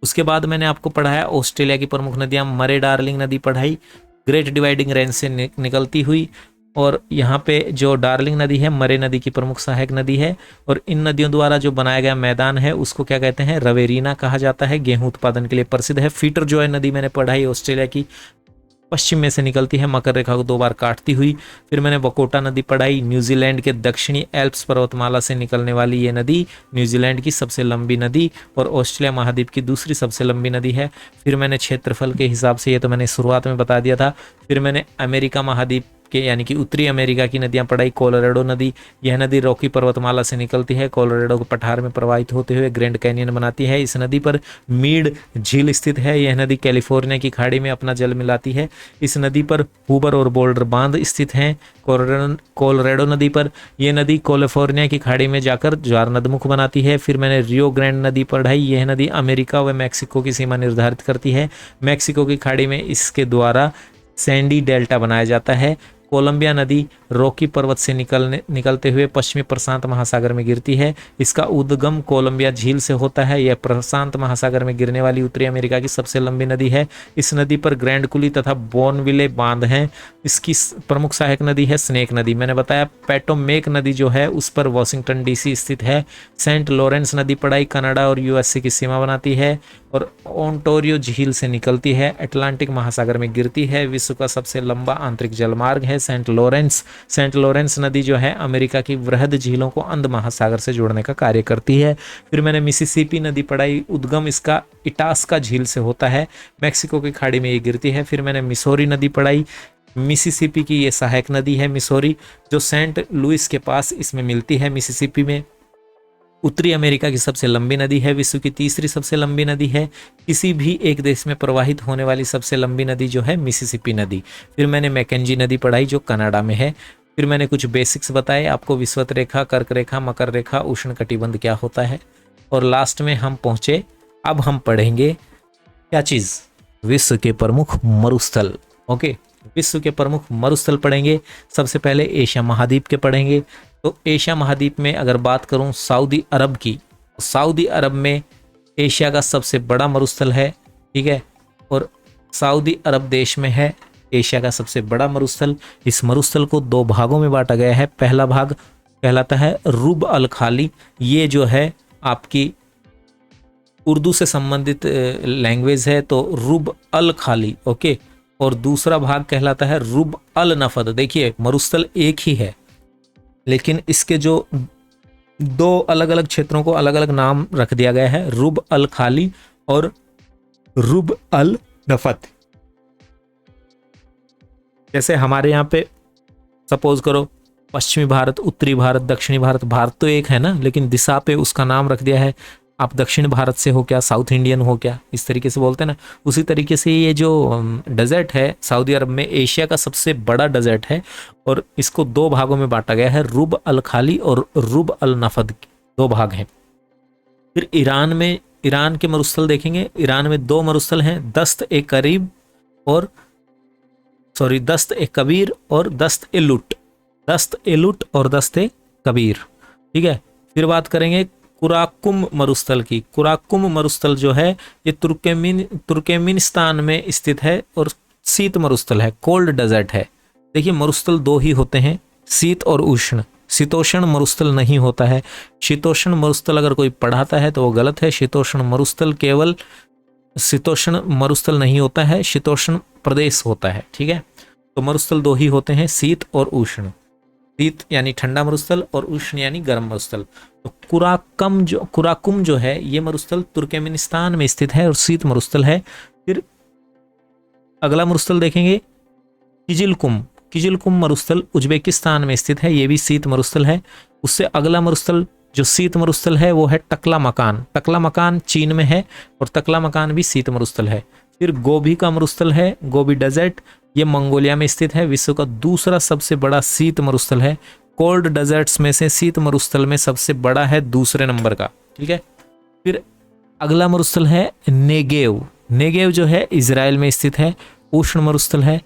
A: उसके बाद मैंने आपको पढ़ाया ऑस्ट्रेलिया की प्रमुख नदियां, मरे डार्लिंग नदी पढ़ाई, ग्रेट डिवाइडिंग रेंज से निकलती हुई, और यहाँ पे जो डार्लिंग नदी है मरे नदी की प्रमुख सहायक नदी है और इन नदियों द्वारा जो बनाया गया मैदान है उसको क्या कहते हैं, रवेरीना कहा जाता है। गेहूं उत्पादन के लिए प्रसिद्ध है। फीटर जो है नदी मैंने पढ़ाई ऑस्ट्रेलिया की, पश्चिम में से निकलती है, मकर रेखा को 2 बार काटती हुई। फिर मैंने वकोटा नदी पढ़ाई, न्यूजीलैंड के दक्षिणी एल्प्स पर्वतमाला से निकलने वाली ये नदी न्यूजीलैंड की सबसे लंबी नदी और ऑस्ट्रेलिया महाद्वीप की दूसरी सबसे लंबी नदी है। फिर मैंने क्षेत्रफल के हिसाब से, ये तो मैंने शुरुआत में बता दिया था। फिर मैंने अमेरिका महाद्वीप के यानी कि उत्तरी अमेरिका की नदियां पढ़ाई। कोलोराडो नदी, यह नदी रॉकी पर्वतमाला से निकलती है, कोलोराडो के पठार में प्रवाहित होते हुए ग्रैंड कैनियन बनाती है। इस नदी पर मीड झील स्थित है। यह नदी कैलिफोर्निया की खाड़ी में अपना जल मिलाती है। इस नदी पर हूबर और बोल्डर बांध स्थित हैं। कोलोराडो नदी पर यह नदी कैलिफोर्निया की खाड़ी में जाकर ज्वार नदमुख बनाती है। फिर मैंने रियो ग्रैंड नदी पढ़ाई। यह नदी अमेरिका व मैक्सिको की सीमा निर्धारित करती है। मैक्सिको की खाड़ी में इसके द्वारा सैंडी डेल्टा बनाया जाता है। कोलंबिया नदी रॉकी पर्वत से निकलते हुए पश्चिमी प्रशांत महासागर में गिरती है। इसका उद्गम कोलंबिया झील से होता है। यह प्रशांत महासागर में गिरने वाली उत्तरी अमेरिका की सबसे लंबी नदी है। इस नदी पर ग्रैंड कुली तथा बोनविले बांध हैं। इसकी प्रमुख सहायक नदी है स्नेक नदी। मैंने बताया पेटोमेक नदी जो है उस पर वॉशिंगटन DC स्थित है। सेंट लॉरेंस नदी पढ़ाई, कनाडा और USA की सीमा बनाती है और ओंटारियो झील से निकलती है, अटलांटिक महासागर में गिरती है। विश्व का सबसे लंबा आंतरिक जलमार्ग है सेंट लॉरेंस नदी जो है अमेरिका की वृहद झीलों को अंध महासागर से जोड़ने का कार्य करती है। फिर मैंने मिसिसिपी नदी पढ़ाई, उद्गम इसका इटास्का झील से होता है, मैक्सिको की खाड़ी में ये गिरती है। फिर मैंने मिसौरी नदी पढ़ाई, मिसिसिपी की ये सहायक नदी है मिसौरी, जो सेंट लुइस के पास इसमें मिलती है मिसिसिपी में। उत्तरी अमेरिका की सबसे लंबी नदी है, विश्व की तीसरी सबसे लंबी नदी है। किसी भी एक देश में प्रवाहित होने वाली सबसे लंबी नदी जो है मिसिसिपी नदी। फिर मैंने मैकेंजी नदी पढ़ाई जो कनाडा में है। फिर मैंने कुछ बेसिक्स बताए आपको, विषुवत रेखा, कर्क रेखा, मकर रेखा, उष्ण कटिबंध क्या होता है। और लास्ट में हम पहुंचे, अब हम पढ़ेंगे क्या चीज, विश्व के प्रमुख मरुस्थल। ओके, विश्व के प्रमुख मरुस्थल पढ़ेंगे। सबसे पहले एशिया महाद्वीप के पढ़ेंगे। तो एशिया महाद्वीप में अगर बात करूं सऊदी अरब की, तो सऊदी अरब में एशिया का सबसे बड़ा मरुस्थल है, ठीक है, और सऊदी अरब देश में है एशिया का सबसे बड़ा मरुस्थल। इस मरुस्थल को 2 भागों में बांटा गया है। पहला भाग कहलाता है रुब अल खाली, ये जो है आपकी उर्दू से संबंधित लैंग्वेज है, तो रुब अल खाली। ओके, और दूसरा भाग कहलाता है रुब अल नफद। देखिए मरुस्थल एक ही है लेकिन इसके जो दो अलग अलग क्षेत्रों को अलग अलग नाम रख दिया गया है, रुब अल खाली और रुब अल नफत। जैसे हमारे यहाँ पे सपोज करो पश्चिमी भारत, उत्तरी भारत, दक्षिणी भारत, भारत तो एक है ना, लेकिन दिशा पे उसका नाम रख दिया है। आप दक्षिण भारत से हो क्या, साउथ इंडियन हो क्या, इस तरीके से बोलते हैं ना। उसी तरीके से ये जो डेजर्ट है सऊदी अरब में, एशिया का सबसे बड़ा डेजर्ट है और इसको दो भागों में बांटा गया है, रुब अल खाली और रुब अल नफद, दो भाग हैं। फिर ईरान में, ईरान के मरुस्थल देखेंगे, ईरान में दो मरुस्थल हैं, दस्त ए करीब और दस्त ए कबीर और दस्त ए लुट, दस्त ए लुट और दस्त ए कबीर, ठीक है। फिर बात करेंगे कुराकुम मरुस्थल की। कुराकुम मरुस्थल जो है ये तुर्कमेनिस्तान में स्थित है और शीत मरुस्थल है, कोल्ड डेजर्ट है। देखिए मरुस्थल दो ही होते हैं, शीत और उष्ण। शीतोष्ण मरुस्थल नहीं होता है। शीतोष्ण मरुस्थल अगर कोई पढ़ाता है तो वो गलत है। शीतोष्ण मरुस्थल केवल शीतोष्ण मरुस्थल नहीं होता है, शीतोष्ण प्रदेश होता है, ठीक है। तो मरुस्थल दो ही होते हैं, शीत और उष्ण। शीत यानी ठंडा मरुस्थल और उष्ण यानी गर्म मरुस्थल। तो कुराकुम जो है ये मरुस्थल तुर्कमेनिस्तान में स्थित है और शीत मरुस्थल है। फिर अगला मरुस्थल देखेंगे किजिलकुम मरुस्थल उज्बेकिस्तान में स्थित है, ये भी शीत मरुस्थल है। उससे अगला मरुस्थल जो शीत मरुस्थल है वो है टकला मकान चीन में है और टकला मकान भी शीत मरुस्थल है। फिर गोभी का मरुस्थल है, गोभी डेजर्ट, ये मंगोलिया में स्थित है, विश्व का दूसरा सबसे बड़ा शीत मरुस्थल है। कोल्ड डेजर्ट्स में से शीत मरुस्थल में सबसे बड़ा है, दूसरे नंबर का, ठीक है। फिर अगला मरुस्थल है नेगेव जो है इजराइल में स्थित है, उष्ण मरुस्थल है।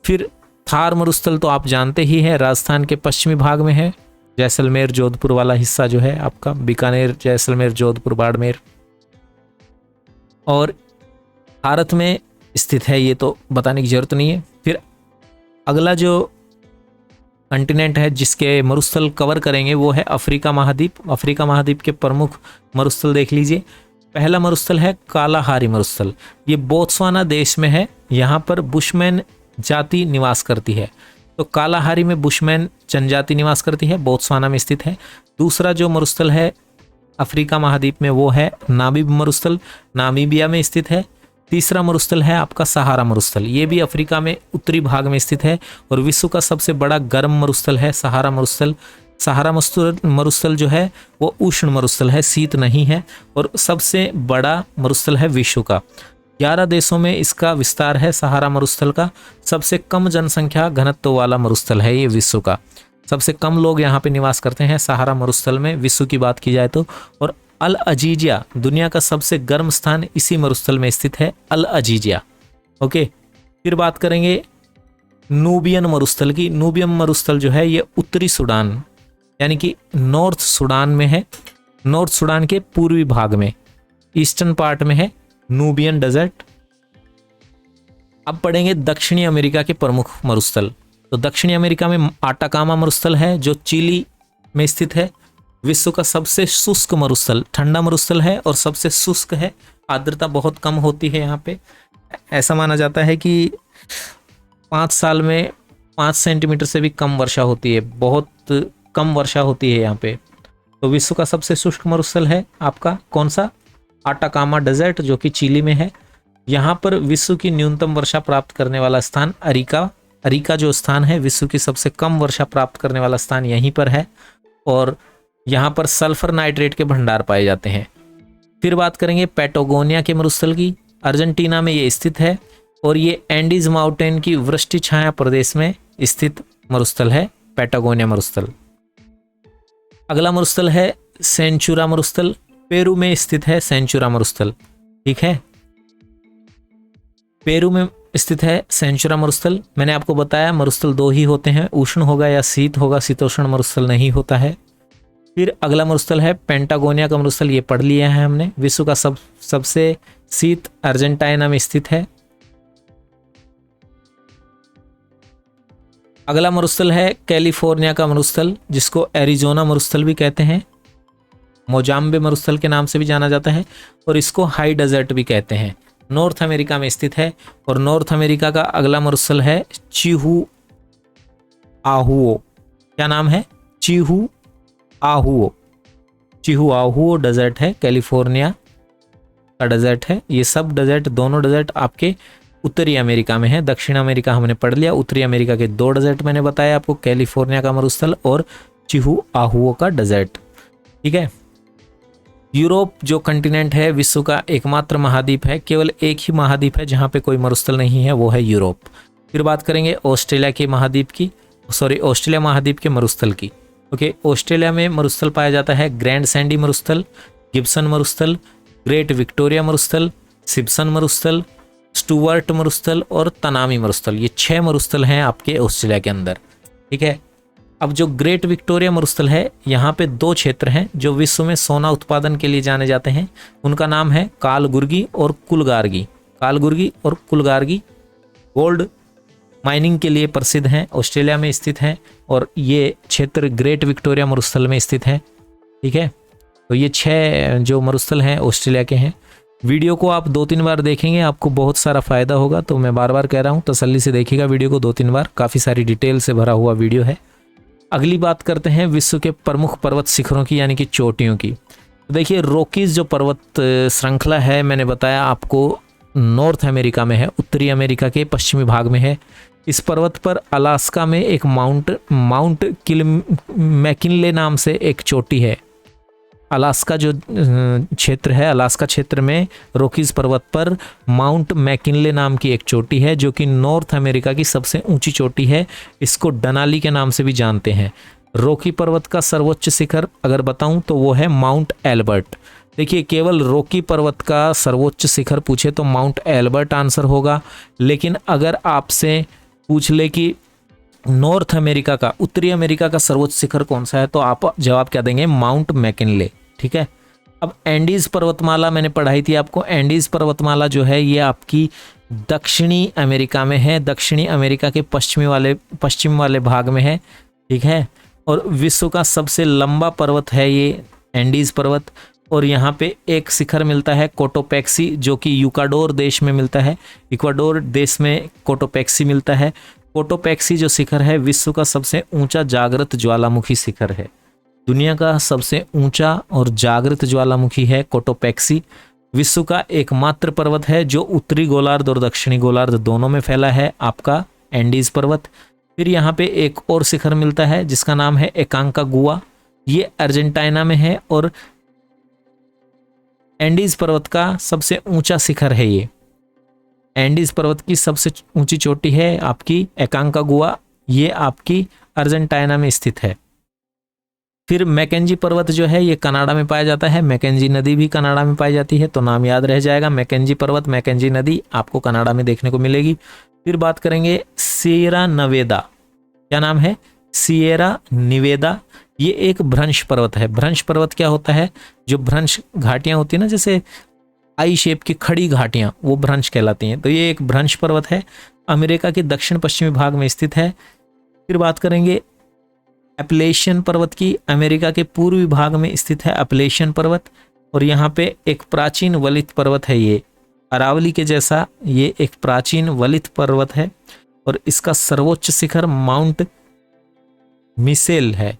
A: फिर थार मरुस्थल तो आप जानते ही हैं, राजस्थान के पश्चिमी भाग में है, जैसलमेर जोधपुर वाला हिस्सा जो है आपका, बीकानेर, जैसलमेर, जोधपुर, बाड़मेर, और भारत में स्थित है, ये तो बताने की जरूरत नहीं है। फिर अगला जो कंटिनेंट है जिसके मरुस्थल कवर करेंगे वो है अफ्रीका महाद्वीप। अफ्रीका महाद्वीप के प्रमुख मरुस्थल देख लीजिए। पहला मरुस्थल है कालाहारी मरुस्थल, ये बोत्सवाना देश में है, यहाँ पर बुशमैन जाति निवास करती है। तो कालाहारी में बुशमैन जनजाति निवास करती है, बोत्सवाना में स्थित है। दूसरा जो मरुस्थल है अफ्रीका महाद्वीप में वो है नामीब मरुस्थल, नामीबिया में स्थित है। तीसरा मरुस्थल है आपका सहारा मरुस्थल, ये भी अफ्रीका में उत्तरी भाग में स्थित है और विश्व का सबसे बड़ा गर्म मरुस्थल है सहारा मरुस्थल। सहारा मरुस्थल जो है वो उष्ण मरुस्थल है, शीत नहीं है, और सबसे बड़ा मरुस्थल है विश्व का। 11 देशों में इसका विस्तार है सहारा मरुस्थल का। सबसे कम जनसंख्या घनत्व वाला मरुस्थल है ये विश्व का, सबसे कम लोग यहाँ पे निवास करते हैं सहारा मरुस्थल में विश्व की बात की जाए तो। और अल अजीजिया दुनिया का सबसे गर्म स्थान इसी मरुस्थल में स्थित है, अल अजीजिया, ओके। फिर बात करेंगे नूबियन मरुस्थल की। नूबियन मरुस्थल जो है ये उत्तरी सूडान यानी कि नॉर्थ सूडान में है, नॉर्थ सूडान के पूर्वी भाग में, ईस्टर्न पार्ट में है नूबियन डेजर्ट। अब पढ़ेंगे दक्षिणी अमेरिका के प्रमुख मरुस्थल। तो दक्षिणी अमेरिका में आटाकामा मरुस्थल है जो चिली में स्थित है, विश्व का सबसे शुष्क मरुस्थल, ठंडा मरुस्थल है और सबसे शुष्क है, आर्द्रता बहुत कम होती है यहाँ पे। ऐसा माना जाता है कि 5 साल में 5 सेंटीमीटर से भी कम वर्षा होती है, बहुत कम वर्षा होती है यहाँ पे। तो विश्व का सबसे शुष्क मरुस्थल है आपका कौन सा, आटाकामा डेजर्ट जो कि चिली में है। यहाँ पर विश्व की न्यूनतम वर्षा प्राप्त करने वाला स्थान अरिका जो स्थान है विश्व की सबसे कम वर्षा प्राप्त करने वाला स्थान यहीं पर है और यहाँ पर सल्फर नाइट्रेट के भंडार पाए जाते हैं। फिर बात करेंगे पैटागोनिया के मरुस्थल की। अर्जेंटीना में ये स्थित है और ये एंडीज माउंटेन की वृष्टि छाया प्रदेश में स्थित मरुस्थल है पैटागोनिया मरुस्थल। अगला मरुस्थल है सेंचुरा मरुस्थल, पेरू में स्थित है सेंचुरा मरुस्थल, ठीक है, पेरू में स्थित है सेंचुरा मरुस्थल। मैंने आपको बताया मरुस्थल दो ही होते हैं, उष्ण होगा या शीत होगा, शीतोष्ण मरुस्थल नहीं होता है। फिर अगला मरुस्थल है पेंटागोनिया का मरुस्थल, ये पढ़ लिया है हमने। विश्व का सबसे शीत अर्जेंटीना में स्थित है। अगला मरुस्थल है कैलिफोर्निया का मरुस्थल जिसको एरिजोना मरुस्थल भी कहते हैं, मोजाम्बे मरुस्थल के नाम से भी जाना जाता है और इसको हाई डेजर्ट भी कहते हैं। नॉर्थ अमेरिका में स्थित है और नॉर्थ अमेरिका का अगला मरुस्थल है चिहुआहुओ। क्या नाम है, चिहुआहुओ, चिहुआहुओ डेजर्ट है, कैलिफोर्निया का डेजर्ट है। ये सब डेजर्ट, दोनों डेजर्ट आपके उत्तरी अमेरिका में है। दक्षिण अमेरिका हमने पढ़ लिया। उत्तरी अमेरिका के दो डेजर्ट मैंने बताया आपको, कैलिफोर्निया का मरुस्थल और चिहुआहुओ का डेजर्ट। ठीक है। यूरोप जो कंटिनेंट है विश्व का एकमात्र महाद्वीप है, केवल एक ही महाद्वीप है जहाँ पे कोई मरुस्थल नहीं है, वो है यूरोप। फिर बात करेंगे ऑस्ट्रेलिया के महाद्वीप की, ऑस्ट्रेलिया महाद्वीप के मरुस्थल की। ओके, ऑस्ट्रेलिया में मरुस्थल पाया जाता है ग्रैंड सैंडी मरुस्थल, गिब्सन मरुस्थल, ग्रेट विक्टोरिया मरुस्थल, सिम्पसन मरुस्थल, स्टुअर्ट मरुस्थल और तनामी मरुस्थल। ये 6 मरुस्थल हैं आपके ऑस्ट्रेलिया के अंदर। ठीक है। अब जो ग्रेट विक्टोरिया मरुस्थल है, यहाँ पे 2 क्षेत्र हैं जो विश्व में सोना उत्पादन के लिए जाने जाते हैं। उनका नाम है कालगुर्गी और कुलगार्गी। कालगुर्गी और कुलगार्गी गोल्ड माइनिंग के लिए प्रसिद्ध हैं, ऑस्ट्रेलिया में स्थित हैं और ये क्षेत्र ग्रेट विक्टोरिया मरुस्थल में स्थित है। ठीक है। तो ये 6 जो मरुस्थल हैं ऑस्ट्रेलिया के हैं। वीडियो को आप 2-3 बार देखेंगे, आपको बहुत सारा फ़ायदा होगा। तो मैं बार बार कह रहा हूँ, तसल्ली से देखिएगा वीडियो को 2-3 बार, काफ़ी सारी डिटेल से भरा हुआ वीडियो है। अगली बात करते हैं विश्व के प्रमुख पर्वत शिखरों की, यानी कि चोटियों की। तो देखिए, रॉकीज जो पर्वत श्रृंखला है, मैंने बताया आपको नॉर्थ अमेरिका में है, उत्तरी अमेरिका के पश्चिमी भाग में है। इस पर्वत पर अलास्का में एक माउंट मैकिनले नाम से एक चोटी है। अलास्का जो क्षेत्र है, अलास्का क्षेत्र में रॉकीज पर्वत पर माउंट मैकिनले नाम की एक चोटी है, जो कि नॉर्थ अमेरिका की सबसे ऊंची चोटी है। इसको डनाली के नाम से भी जानते हैं। रॉकी पर्वत का सर्वोच्च शिखर अगर बताऊं तो वो है माउंट एल्बर्ट। देखिए, केवल रॉकी पर्वत का सर्वोच्च शिखर पूछे तो माउंट एल्बर्ट आंसर होगा, लेकिन अगर आपसे पूछ ले कि नॉर्थ अमेरिका का, उत्तरी अमेरिका का सर्वोच्च शिखर कौन सा है, तो आप जवाब क्या देंगे? Mount McKinley. ठीक है। अब एंडीज पर्वतमाला मैंने पढ़ाई थी आपको। एंडीज पर्वतमाला जो है ये आपकी दक्षिणी अमेरिका में है, दक्षिणी अमेरिका के पश्चिम वाले भाग में है। ठीक है। और विश्व का सबसे लंबा पर्वत है ये एंडीज पर्वत। और यहाँ पे एक शिखर मिलता है कोटोपैक्सी, जो कि इक्वाडोर देश में मिलता है। इक्वाडोर देश में कोटोपैक्सी मिलता है। कोटोपैक्सी जो शिखर है विश्व का सबसे ऊंचा जागृत ज्वालामुखी शिखर है। दुनिया का सबसे ऊंचा और जागृत ज्वालामुखी है कोटोपैक्सी। विश्व का एकमात्र पर्वत है जो उत्तरी गोलार्ध और दक्षिणी गोलार्ध दोनों में फैला है, आपका एंडीज पर्वत। फिर यहाँ पे एक और शिखर मिलता है जिसका नाम है एकांकागुआ। ये अर्जेंटीना में है और एंडीज पर्वत का सबसे ऊंचा शिखर है ये। एंडीज पर्वत की सबसे ऊंची चोटी है आपकी एकांकागुआ, ये आपकी अर्जेंटीना में स्थित है। फिर मैकेंजी पर्वत जो है ये कनाडा में पाया जाता है। मैकेंजी नदी भी कनाडा में पाई जाती है, तो नाम याद रह जाएगा। मैकेंजी पर्वत, मैकेंजी नदी आपको कनाडा में देखने को मिलेगी। फिर बात करेंगे सिएरा नवेदा। क्या नाम है? सिएरा निवेदा। ये एक भ्रंश पर्वत है। भ्रंश पर्वत क्या होता है? जो भ्रंश घाटियां होती है ना, जैसे आई शेप की खड़ी घाटियां, वो भ्रंश कहलाती हैं। तो ये एक भ्रंश पर्वत है, अमेरिका के दक्षिण पश्चिमी भाग में स्थित है। फिर बात करेंगे एपलेशियन पर्वत की। अमेरिका के पूर्वी भाग में स्थित है एपलेशियन पर्वत। और यहाँ पे एक प्राचीन वलित पर्वत है, ये अरावली के जैसा ये एक प्राचीन वलित पर्वत है। और इसका सर्वोच्च शिखर माउंट मिसेल है।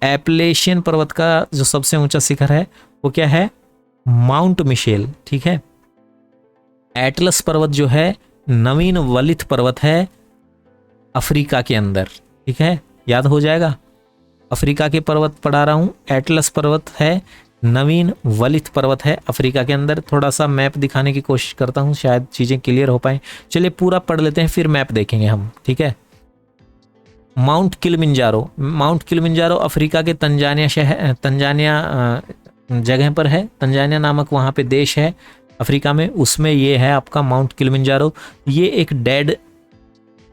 A: एपलेशियन पर्वत का जो सबसे ऊंचा शिखर है वो क्या है? Mount Mitchell. ठीक है। एटलस पर्वत जो है नवीन वलित पर्वत है अफ्रीका के अंदर। ठीक है, याद हो जाएगा। अफ्रीका के पर्वत पढ़ा रहा हूं। एटलस पर्वत है नवीन वलित पर्वत है अफ्रीका के अंदर। थोड़ा सा मैप दिखाने की कोशिश करता हूं, शायद चीजें क्लियर हो पाए। चलिए पूरा पढ़ लेते हैं, फिर मैप देखेंगे हम। ठीक है। Mount Kilimanjaro. Mount Kilimanjaro Africa के तंजानिया जगह पर है। तंजानिया नामक वहाँ पे देश है अफ्रीका में, उसमें ये है आपका माउंट किलिमंजारो। ये एक डेड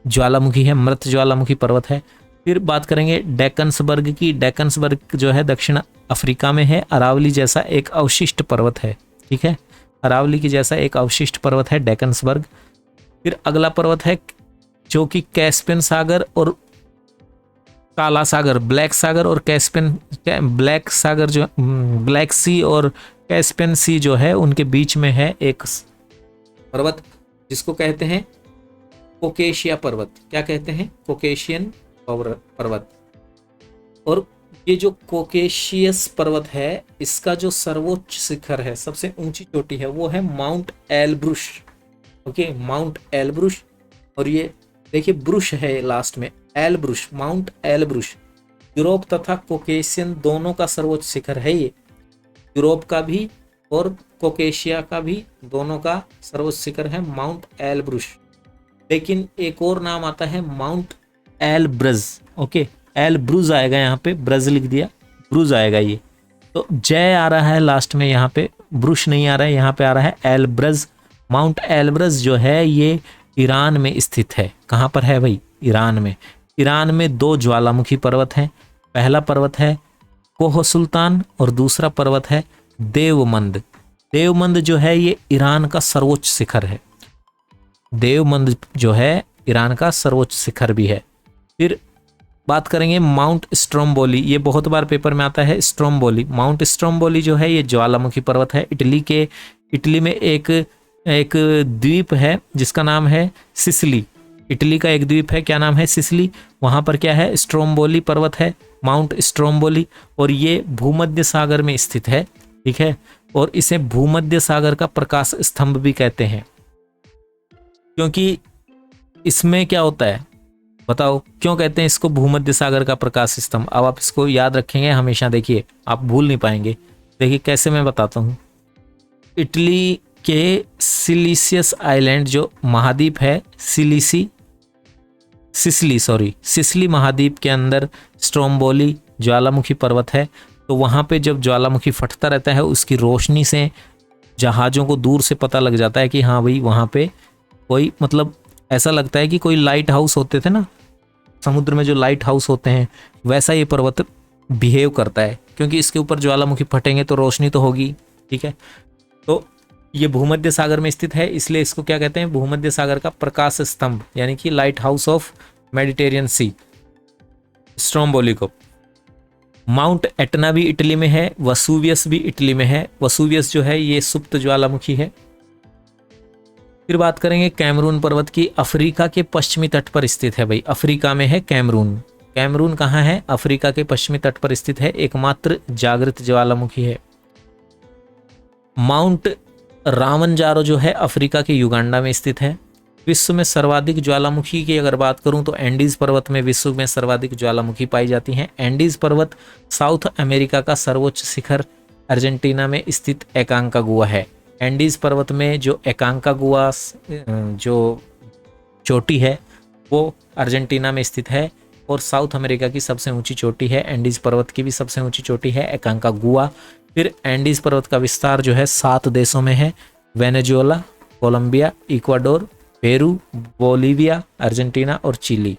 A: ज्वालामुखी है, मृत ज्वालामुखी पर्वत है। फिर बात करेंगे डेकन्सबर्ग की। डेकन्सबर्ग जो है दक्षिण अफ्रीका में है। अरावली जैसा एक अवशिष्ट पर्वत है। ठीक है, अरावली की जैसा एक अवशिष्ट पर्वत है डेकन्सबर्ग। फिर अगला पर्वत है जो कि कैस्पियन सागर और काला सागर, ब्लैक सागर और कैस्पियन, ब्लैक सागर जो ब्लैक सी और कैस्पियन सी जो है उनके बीच में है एक पर्वत जिसको कहते हैं कोकेशिया पर्वत। क्या कहते हैं? कोकेशियन पर्वत। और ये जो कोकेशियस पर्वत है इसका जो सर्वोच्च शिखर है, सबसे ऊंची चोटी है, वो है mount Elbrus. Okay, mount Elbrus. और ये देखिए ब्रुश है लास्ट में, एलब्रुश, माउंट एलब्रुश। यूरोप तथा कोकेशियन दोनों का सर्वोच्च शिखर है ये, यूरोप का भी और कोकेशिया का भी, दोनों का सर्वोच्च शिखर है माउंट एलब्रुश। लेकिन एक और नाम आता है माउंट एलब्रज। ओके, एलब्रुज आएगा, यहाँ पे ब्रज लिख दिया, ब्रुज आएगा ये। तो जय आ रहा है लास्ट में, यहाँ पे ब्रुश नहीं आ रहा है, यहाँ पे आ रहा है एलब्रज। माउंट एलब्रज जो है ये ईरान में स्थित है। कहाँ पर है भाई? ईरान में। ईरान में दो ज्वालामुखी पर्वत हैं। पहला पर्वत है कोह सुल्तान और दूसरा पर्वत है देवमंद। देवमंद जो है ये ईरान का सर्वोच्च शिखर है। देवमंद जो है ईरान का सर्वोच्च शिखर भी है। फिर बात करेंगे माउंट स्ट्रोम्बोली, ये बहुत बार पेपर में आता है स्ट्रोम्बोली। माउंट स्ट्रोम्बोली जो है ये ज्वालामुखी पर्वत है। इटली में एक द्वीप है जिसका नाम है सिसिली। इटली का एक द्वीप है, क्या नाम है? सिसिली। वहां पर क्या है? स्ट्रोम्बोली पर्वत है, माउंट स्ट्रोम्बोली। और ये भूमध्य सागर में स्थित है, ठीक है। और इसे भूमध्य सागर का प्रकाश स्तंभ भी कहते हैं, क्योंकि इसमें क्या होता है बताओ, क्यों कहते हैं इसको भूमध्य सागर का प्रकाश स्तंभ? अब आप इसको याद रखेंगे हमेशा, देखिए आप भूल नहीं पाएंगे। देखिए कैसे, मैं बताता हूँ। इटली के सिलिसियस आइलैंड जो महाद्वीप है, सिसिली महाद्वीप के अंदर स्ट्रोम्बोली ज्वालामुखी पर्वत है। तो वहाँ पे जब ज्वालामुखी फटता रहता है, उसकी रोशनी से जहाज़ों को दूर से पता लग जाता है कि हाँ भाई वहाँ पे कोई, मतलब ऐसा लगता है कि कोई लाइट हाउस होते थे ना समुद्र में, जो लाइट हाउस होते हैं, वैसा ये पर्वत बिहेव करता है, क्योंकि इसके ऊपर ज्वालामुखी फटेंगे तो रोशनी तो होगी, ठीक है। तो ये भूमध्य सागर में स्थित है, इसलिए इसको क्या कहते हैं? भूमध्य सागर का प्रकाश स्तंभ, यानी कि lighthouse of Mediterranean Sea, Stromboli को। माउंट एटना भी इटली में है, वसूवियस भी इटली में है। वसूवियस जो है ये सुप्त ज्वालामुखी है। फिर बात करेंगे कैमरून पर्वत की। अफ्रीका के पश्चिमी तट पर स्थित है भाई, अफ्रीका में है कैमरून। कैमरून कहाँ है? अफ्रीका के पश्चिमी तट पर स्थित है, एकमात्र जागृत ज्वालामुखी है। माउंट रामनजारो जो है अफ्रीका के युगांडा में स्थित है। विश्व में सर्वाधिक ज्वालामुखी की अगर बात करूं तो एंडीज पर्वत में विश्व में सर्वाधिक ज्वालामुखी पाई जाती हैं। एंडीज पर्वत साउथ अमेरिका का सर्वोच्च शिखर अर्जेंटीना में स्थित एकांकागुआ है। एंडीज पर्वत में जो एकांकागुआ जो चोटी है वो अर्जेंटीना में स्थित है, और साउथ अमेरिका की सबसे ऊंची चोटी है। एंडीज पर्वत की भी सबसे ऊंची चोटी है एकांकागुआ। फिर एंडीज पर्वत का विस्तार जो है 7 देशों में है, Venezuela, Colombia, Ecuador, Peru, Bolivia, Argentina और चिली।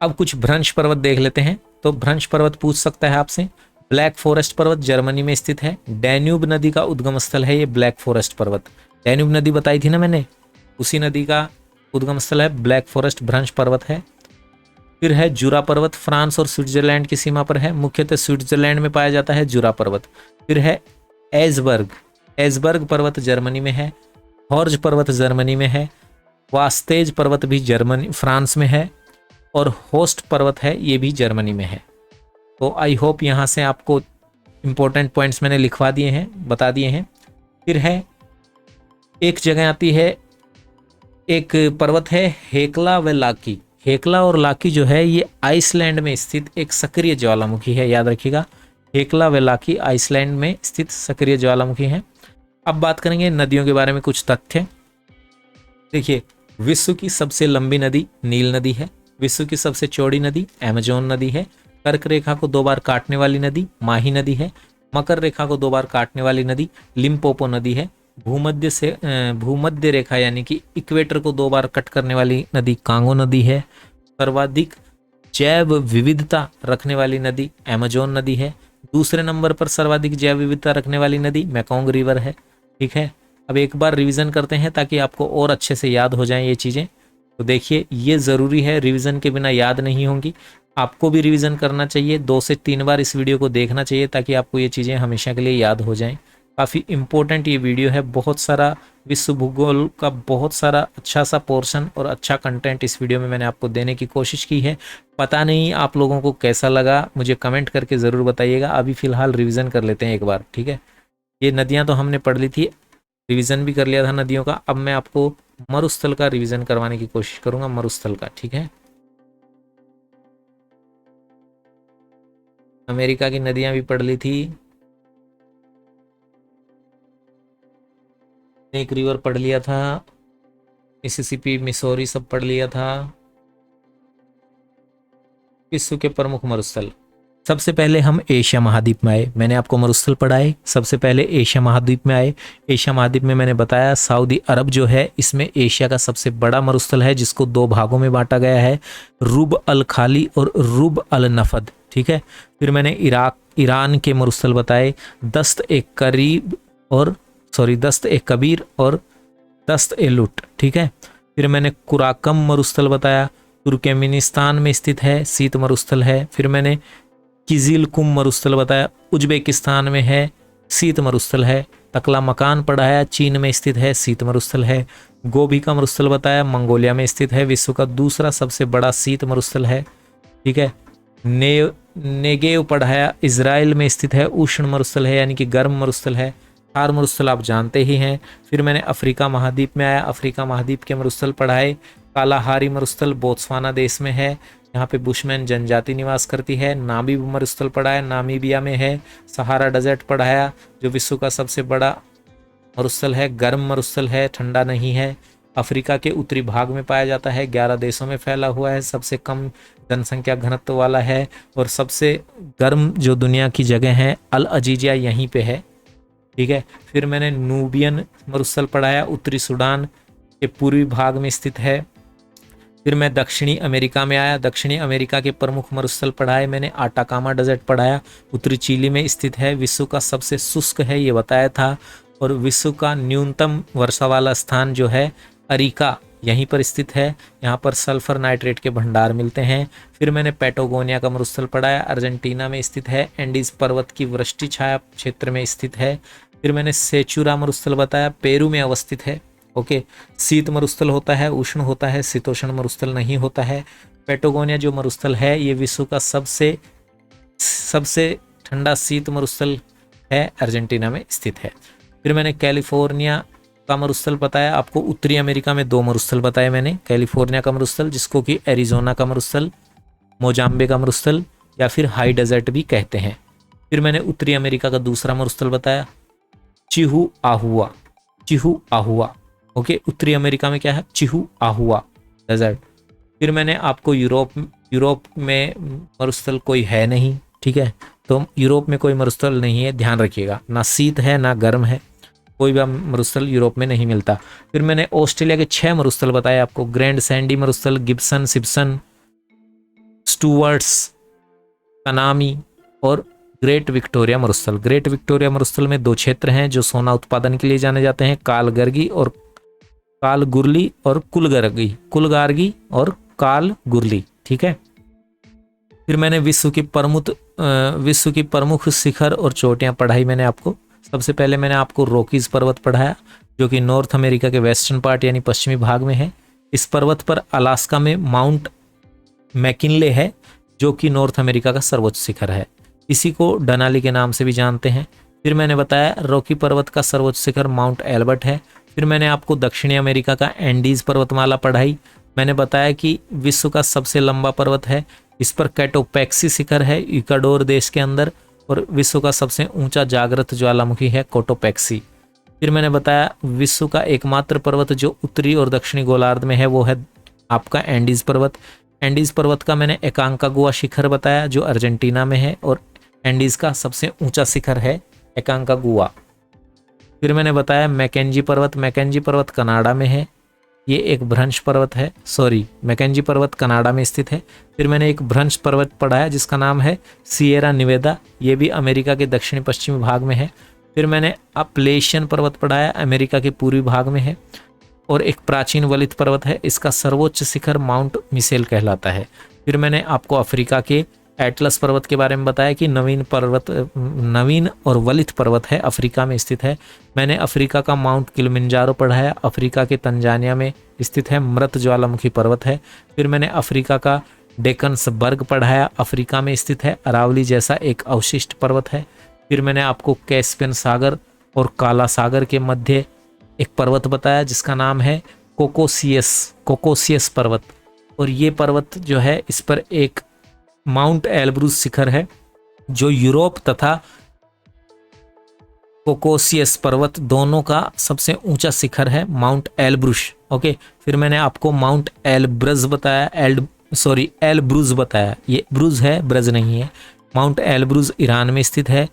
A: अब कुछ भ्रंश पर्वत देख लेते हैं। तो भ्रंश पर्वत पूछ सकता है आपसे। ब्लैक फॉरेस्ट पर्वत जर्मनी में स्थित है। डैन्यूब नदी का उद्गम स्थल है ये ब्लैक फॉरेस्ट पर्वत। डैन्यूब नदी बताई थी ना मैंने, उसी नदी का उद्गम स्थल है ब्लैक फॉरेस्ट, भ्रंश पर्वत है। फिर है जुरा पर्वत, फ्रांस और स्विट्जरलैंड की सीमा पर है, मुख्यतः स्विट्जरलैंड में पाया जाता है जुरा पर्वत। फिर है एजबर्ग पर्वत जर्मनी में है। हॉर्ज पर्वत जर्मनी में है। वास्तेज पर्वत भी फ्रांस में है। और होस्ट पर्वत है, ये भी जर्मनी में है। तो आई होप यहाँ से आपको इंपॉर्टेंट पॉइंट्स मैंने लिखवा दिए हैं, बता दिए हैं। फिर है एक जगह आती है, एक पर्वत है हेकला व लाकी। हेकला और लाकी जो है ये आइसलैंड में स्थित एक सक्रिय ज्वालामुखी है, याद रखिएगा। हेकला व लाकी आइसलैंड में स्थित सक्रिय ज्वालामुखी है। अब बात करेंगे नदियों के बारे में कुछ तथ्य। देखिए, विश्व की सबसे लंबी नदी नील नदी है। विश्व की सबसे चौड़ी नदी अमेजोन नदी है। कर्क रेखा को 2 बार काटने वाली नदी माही नदी है। मकर रेखा को 2 बार काटने वाली नदी लिम्पोपो नदी है। भूमध्य रेखा यानी कि इक्वेटर को 2 बार कट करने वाली नदी कांगो नदी है। सर्वाधिक जैव विविधता रखने वाली नदी अमेजोन नदी है। दूसरे नंबर पर सर्वाधिक जैव विविधता रखने वाली नदी मैकोंग रिवर है, ठीक है। अब एक बार रिवीजन करते हैं ताकि आपको और अच्छे से याद हो जाएं ये चीज़ें। तो देखिए, ये ज़रूरी है, रिवीजन के बिना याद नहीं होंगी। आपको भी रिवीजन करना चाहिए, 2 से 3 बार इस वीडियो को देखना चाहिए ताकि आपको ये चीज़ें हमेशा के लिए याद हो जाएं। काफ़ी इम्पोर्टेंट ये वीडियो है, बहुत सारा विश्व भूगोल का बहुत सारा अच्छा सा पोर्शन और अच्छा कंटेंट इस वीडियो में मैंने आपको देने की कोशिश की है। पता नहीं आप लोगों को कैसा लगा, मुझे कमेंट करके ज़रूर बताइएगा। अभी फ़िलहाल रिवीजन कर लेते हैं एक बार, ठीक है। ये नदियाँ तो हमने पढ़ ली थी, रिवीजन भी कर लिया था नदियों का। अब मैं आपको मरुस्थल का रिवीजन करवाने की कोशिश करूँगा, मरुस्थल का, ठीक है। अमेरिका की नदियाँ भी पढ़ ली थी, एक रिवर पढ़ लिया था, मिसिसिपी मिसौरी सब पढ़ लिया था। विश्व के प्रमुख मरुस्थल, सबसे पहले हम एशिया महाद्वीप में आए। मैंने आपको मरुस्थल पढ़ाए, सबसे पहले एशिया महाद्वीप में आए। एशिया महाद्वीप में मैंने बताया सऊदी अरब जो है इसमें एशिया का सबसे बड़ा मरुस्थल है, जिसको 2 भागों में बांटा गया है, रुब अल खाली और रुब अल नफद, ठीक है। फिर मैंने ईरान के मरुस्थल बताए, दस्त ए कबीर और दस्त ए लुट, ठीक है। फिर मैंने कुराकम मरुस्थल बताया, तुर्कमेनिस्तान में स्थित है, शीत मरुस्थल है। फिर मैंने किजिलकुम मरुस्थल बताया, उज्बेकिस्तान में है, शीत मरुस्थल है। तकला मकान पढ़ाया, चीन में स्थित है, शीत मरुस्थल है। गोभी का मरुस्थल बताया, मंगोलिया में स्थित है, विश्व का दूसरा सबसे बड़ा शीत मरुस्थल है, ठीक है। नेगेव पढ़ाया, इजराइल में स्थित है, उष्ण मरुस्थल है यानी कि गर्म मरुस्थल है। थार मरुस्थल आप जानते ही हैं। फिर मैंने अफ्रीका महाद्वीप में आया, अफ्रीका महाद्वीप के मरुस्थल पढ़ाए। कालाहारी मरुस्थल बोत्सवाना देश में है, यहाँ पे बुशमैन जनजाति निवास करती है। नामीब मरुस्थल पढ़ाया, नामीबिया में है। सहारा डेजर्ट पढ़ाया, जो विश्व का सबसे बड़ा मरुस्थल है, गर्म मरुस्थल है, ठंडा नहीं है। अफ्रीका के उत्तरी भाग में पाया जाता है, 11 देशों में फैला हुआ है, सबसे कम जनसंख्या घनत्व वाला है और सबसे गर्म जो दुनिया की जगह है अल अजीजिया यहीं पे है, ठीक है। फिर मैंने नूबियन मरुस्थल पढ़ाया, उत्तरी सूडान के पूर्वी भाग में स्थित है। फिर मैं दक्षिणी अमेरिका में आया, दक्षिणी अमेरिका के प्रमुख मरुस्थल पढ़ाए मैंने। आटाकामा डेजर्ट पढ़ाया, उत्तरी चिली में स्थित है, विश्व का सबसे शुष्क है ये बताया था। और विश्व का न्यूनतम वर्षा वाला स्थान जो है अरिका यहीं पर स्थित है, यहाँ पर सल्फर नाइट्रेट के भंडार मिलते हैं। फिर मैंने पैटागोनिया का मरुस्थल पढ़ाया, अर्जेंटीना में स्थित है, एंडीज पर्वत की वृष्टि छाया क्षेत्र में स्थित है। फिर मैंने सेचुरा मरुस्थल बताया, पेरू में अवस्थित है, ओके। शीत मरुस्थल होता है, उष्ण होता है, शीतोष्ण मरुस्थल नहीं होता है। पैटागोनिया जो मरुस्थल है ये विश्व का सबसे ठंडा शीत मरुस्थल है, अर्जेंटीना में स्थित है। फिर मैंने कैलिफोर्निया का मरुस्थल बताया आपको। उत्तरी अमेरिका में 2 मरुस्थल बताए मैंने, कैलिफोर्निया का मरुस्थल जिसको कि एरिजोना का मरुस्थल, मोजाम्बे का मरुस्थल या फिर हाई डेजर्ट भी कहते हैं। फिर मैंने उत्तरी अमेरिका का दूसरा मरुस्थल बताया, चिहुआहुआ, ओके। उत्तरी अमेरिका में क्या है, चिहुआहुआ डेजर्ट। फिर मैंने आपको यूरोप में मरुस्थल कोई है नहीं, ठीक है, तो यूरोप में कोई मरुस्थल नहीं है, ध्यान रखिएगा, ना शीत है ना गर्म है, कोई भी मरुस्थल यूरोप में नहीं मिलता। फिर मैंने ऑस्ट्रेलिया के 6 मरुस्थल बताए आपको, ग्रैंड सैंडी मरुस्थल, गिब्सन, सिप्सन, स्टुअर्ट्स, कनामी और ग्रेट विक्टोरिया मरुस्थल। ग्रेट विक्टोरिया मरुस्थल में 2 क्षेत्र हैं जो सोना उत्पादन के लिए जाने जाते हैं, कालगार्गी और कुलगार्गी और कालगुरली, ठीक है। फिर मैंने विश्व की प्रमुख शिखर और चोटियां पढ़ाई मैंने आपको। सबसे पहले मैंने आपको रॉकीज पर्वत पढ़ाया जो कि नॉर्थ अमेरिका के वेस्टर्न पार्ट यानी पश्चिमी भाग में है। इस पर्वत पर अलास्का में माउंट मैकिनले है जो कि नॉर्थ अमेरिका का सर्वोच्च शिखर है, इसी को डनाली के नाम से भी जानते हैं। फिर मैंने बताया रॉकी पर्वत का सर्वोच्च शिखर माउंट एल्बर्ट है। फिर मैंने आपको दक्षिणी अमेरिका का एंडीज पर्वतमाला पढ़ाई। मैंने बताया कि विश्व का सबसे लंबा पर्वत है, इस पर कैटोपैक्सी शिखर है इक्वाडोर देश के अंदर, और विश्व का सबसे ऊंचा जागृत ज्वालामुखी है कोटोपैक्सी। फिर मैंने बताया विश्व का एकमात्र पर्वत जो उत्तरी और दक्षिणी गोलार्ध में है वो है आपका एंडीज पर्वत। एंडीज पर्वत का मैंने एकांकागुआ शिखर बताया जो अर्जेंटीना में है, और एंडीज का सबसे ऊंचा शिखर है एकांकागुआ। फिर मैंने बताया मैकेंजी पर्वत कनाडा में है, ये एक भ्रंश पर्वत है, मैकेंजी पर्वत कनाडा में स्थित है। फिर मैंने एक भ्रंश पर्वत पढ़ाया जिसका नाम है सिएरा निवेदा, ये भी अमेरिका के दक्षिणी पश्चिमी भाग में है। फिर मैंने अपलेशियन पर्वत पढ़ाया, अमेरिका के पूर्वी भाग में है और एक प्राचीन वलित पर्वत है, इसका सर्वोच्च शिखर माउंट मिसेल कहलाता है। फिर मैंने आपको अफ्रीका के एटलस पर्वत के बारे में बताया कि नवीन और वलित पर्वत है, अफ्रीका में स्थित है। मैंने अफ्रीका का माउंट किलिमंजारो पढ़ाया, अफ्रीका के तंजानिया में स्थित है, मृत ज्वालामुखी पर्वत है। फिर मैंने अफ्रीका का डेकन्सबर्ग पढ़ाया, अफ्रीका में स्थित है, अरावली जैसा एक अवशिष्ट पर्वत है। फिर मैंने आपको कैस्पियन सागर और काला सागर के मध्य एक पर्वत बताया जिसका नाम है कोकोसियस पर्वत, और ये पर्वत जो है इस पर एक माउंट एल्ब्रूज शिखर है जो यूरोप तथा कोकोसियस पर्वत दोनों का सबसे ऊंचा शिखर है, माउंट एल्ब्रूज। ओके, फिर मैंने आपको माउंट एल्ब्रज बताया, एल्ब्रूज बताया, ये ब्रूज है, ब्रज नहीं है। माउंट एल्ब्रूज ईरान में स्थित है।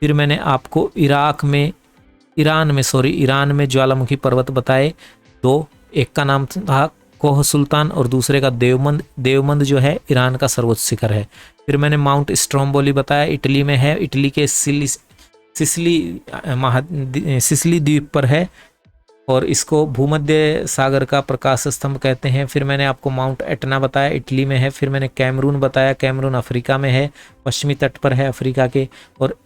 A: फिर मैंने आपको ईरान में ज्वालामुखी पर्वत बताए दो, एक का नाम था कोह सुल्तान और दूसरे का देवमंद जो है ईरान का सर्वोच्च शिखर है। फिर मैंने माउंट स्ट्रोम्बोली बताया, इटली में है, इटली के सिसिली द्वीप पर है और इसको भूमध्य सागर का प्रकाश स्तंभ कहते हैं। फिर मैंने आपको माउंट एटना बताया, इटली में है। फिर मैंने कैमरून बताया, कैमरून अफ्रीका में है, पश्चिमी तट पर है अफ्रीका के, और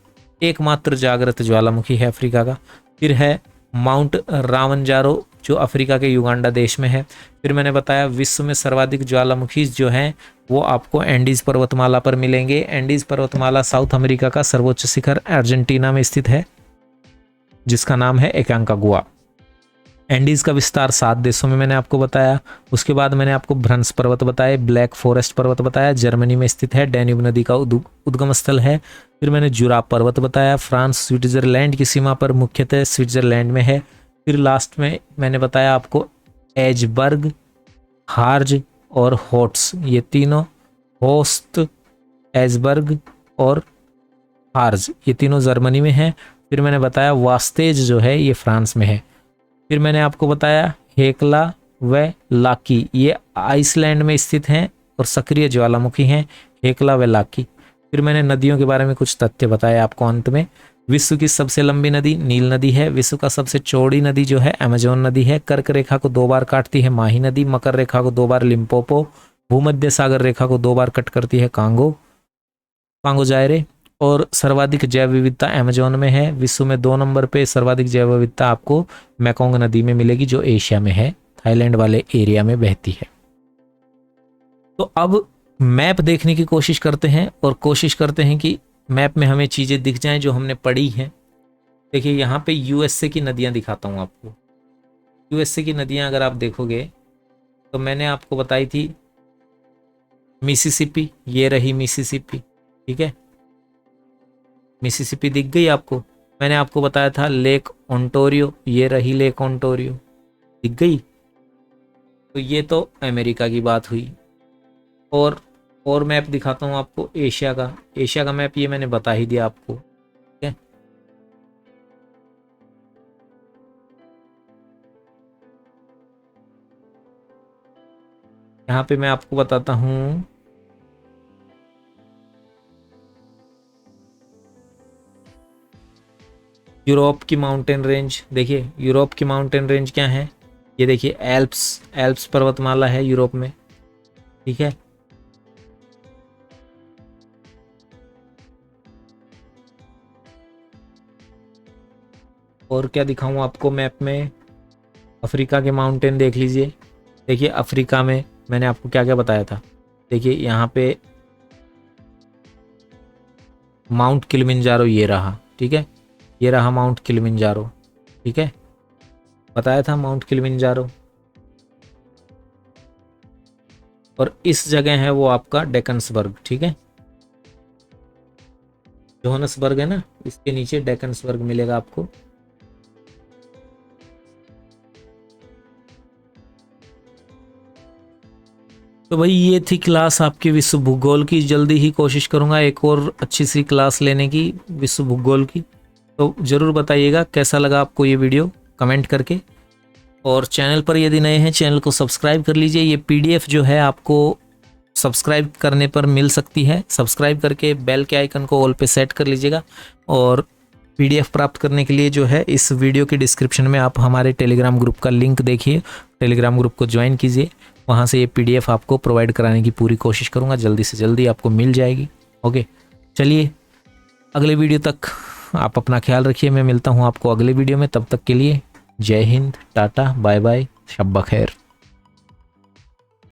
A: एकमात्र जागृत ज्वालामुखी है अफ्रीका का। फिर है माउंट रामंजारो जो अफ्रीका के युगांडा देश में है। फिर मैंने बताया विश्व में सर्वाधिक ज्वालामुखी जो हैं वो आपको एंडीज पर्वतमाला पर मिलेंगे। एंडीज पर्वतमाला साउथ अमेरिका का सर्वोच्च शिखर अर्जेंटीना में स्थित है जिसका नाम है एकांकागुआ। एंडीज का विस्तार 7 देशों में मैंने आपको बताया। उसके बाद मैंने आपको भ्रंश पर्वत बताए, ब्लैक फॉरेस्ट पर्वत बताया, जर्मनी में स्थित है, डैन्यूब नदी का उद्गम स्थल है। फिर मैंने जुराब पर्वत बताया, फ्रांस स्विट्जरलैंड की सीमा पर मुख्यतः स्विट्जरलैंड में है। फिर लास्ट में मैंने बताया आपको एजबर्ग, हार्ज और होट्स, ये तीनों, होस्ट, एजबर्ग और हार्ज, ये तीनों जर्मनी में है। फिर मैंने बताया वास्तेज जो है ये फ्रांस में है। फिर मैंने आपको बताया हेकला व लाकी, ये आइसलैंड में स्थित हैं और सक्रिय ज्वालामुखी हैं, हेकला व लाकी। फिर मैंने नदियों के बारे में कुछ तथ्य बताए आपको अंत में। विश्व की सबसे लंबी नदी नील नदी है। विश्व का सबसे चौड़ी नदी जो है अमेजोन नदी है। कर्क रेखा को 2 बार काटती है माही नदी। मकर रेखा को 2 बार लिम्पोपो। भूमध्य सागर रेखा को 2 बार कट करती है कांगो जायरे। और सर्वाधिक जैव विविधता अमेजोन में है। विश्व में 2 नंबर पे सर्वाधिक जैव विविधता आपको मेकोंग नदी में मिलेगी जो एशिया में है, थाईलैंड वाले एरिया में बहती है। तो अब मैप देखने की कोशिश करते हैं और कोशिश करते हैं कि मैप में हमें चीज़ें दिख जाएं जो हमने पढ़ी हैं। देखिए यहाँ पे यूएसए की नदियाँ दिखाता हूँ आपको। यूएसए की नदियाँ अगर आप देखोगे तो मैंने आपको बताई थी मिसिसिपी, ये रही मिसिसिपी, ठीक है, मिसिसिपी दिख गई आपको। मैंने आपको बताया था लेक ओंटारियो, ये रही लेक ओंटारियो, दिख गई। तो ये तो अमेरिका की बात हुई। और मैप दिखाता हूँ आपको एशिया का मैप, ये मैंने बता ही दिया आपको, ठीक है। यहाँ पे मैं आपको बताता हूँ यूरोप की माउंटेन रेंज। देखिए यूरोप की माउंटेन रेंज क्या है, ये देखिए एल्प्स पर्वतमाला है यूरोप में, ठीक है। और क्या दिखाऊं आपको मैप में, अफ्रीका के माउंटेन देख लीजिए। देखिए अफ्रीका में मैंने आपको क्या क्या बताया था। देखिए यहाँ पे माउंट किलिमंजारो ये रहा, ठीक है, ये रहा माउंट किलिमंजारो, ठीक है, बताया था माउंट किलिमंजारो। और इस जगह है वो आपका डेकन्सबर्ग, ठीक है, जोहानसबर्ग है ना, इसके नीचे डेकन्सबर्ग मिलेगा आपको। तो भाई ये थी क्लास आपकी विश्व भूगोल की। जल्दी ही कोशिश करूंगा एक और अच्छी सी क्लास लेने की विश्व भूगोल की। तो ज़रूर बताइएगा कैसा लगा आपको ये वीडियो कमेंट करके। और चैनल पर यदि नए हैं चैनल को सब्सक्राइब कर लीजिए। ये पीडीएफ जो है आपको सब्सक्राइब करने पर मिल सकती है। सब्सक्राइब करके बेल के आइकन को ऑल पे सेट कर लीजिएगा। और पीडीएफ प्राप्त करने के लिए जो है इस वीडियो की डिस्क्रिप्शन में आप हमारे टेलीग्राम ग्रुप का लिंक देखिए, टेलीग्राम ग्रुप को ज्वाइन कीजिए। वहाँ से ये पीडीएफ आपको प्रोवाइड कराने की पूरी कोशिश करूँगा, जल्दी से जल्दी आपको मिल जाएगी। ओके, चलिए अगले वीडियो तक आप अपना ख्याल रखिए। मैं मिलता हूँ आपको अगले वीडियो में, तब तक के लिए जय हिंद, टाटा, बाय बाय, शब बखैर।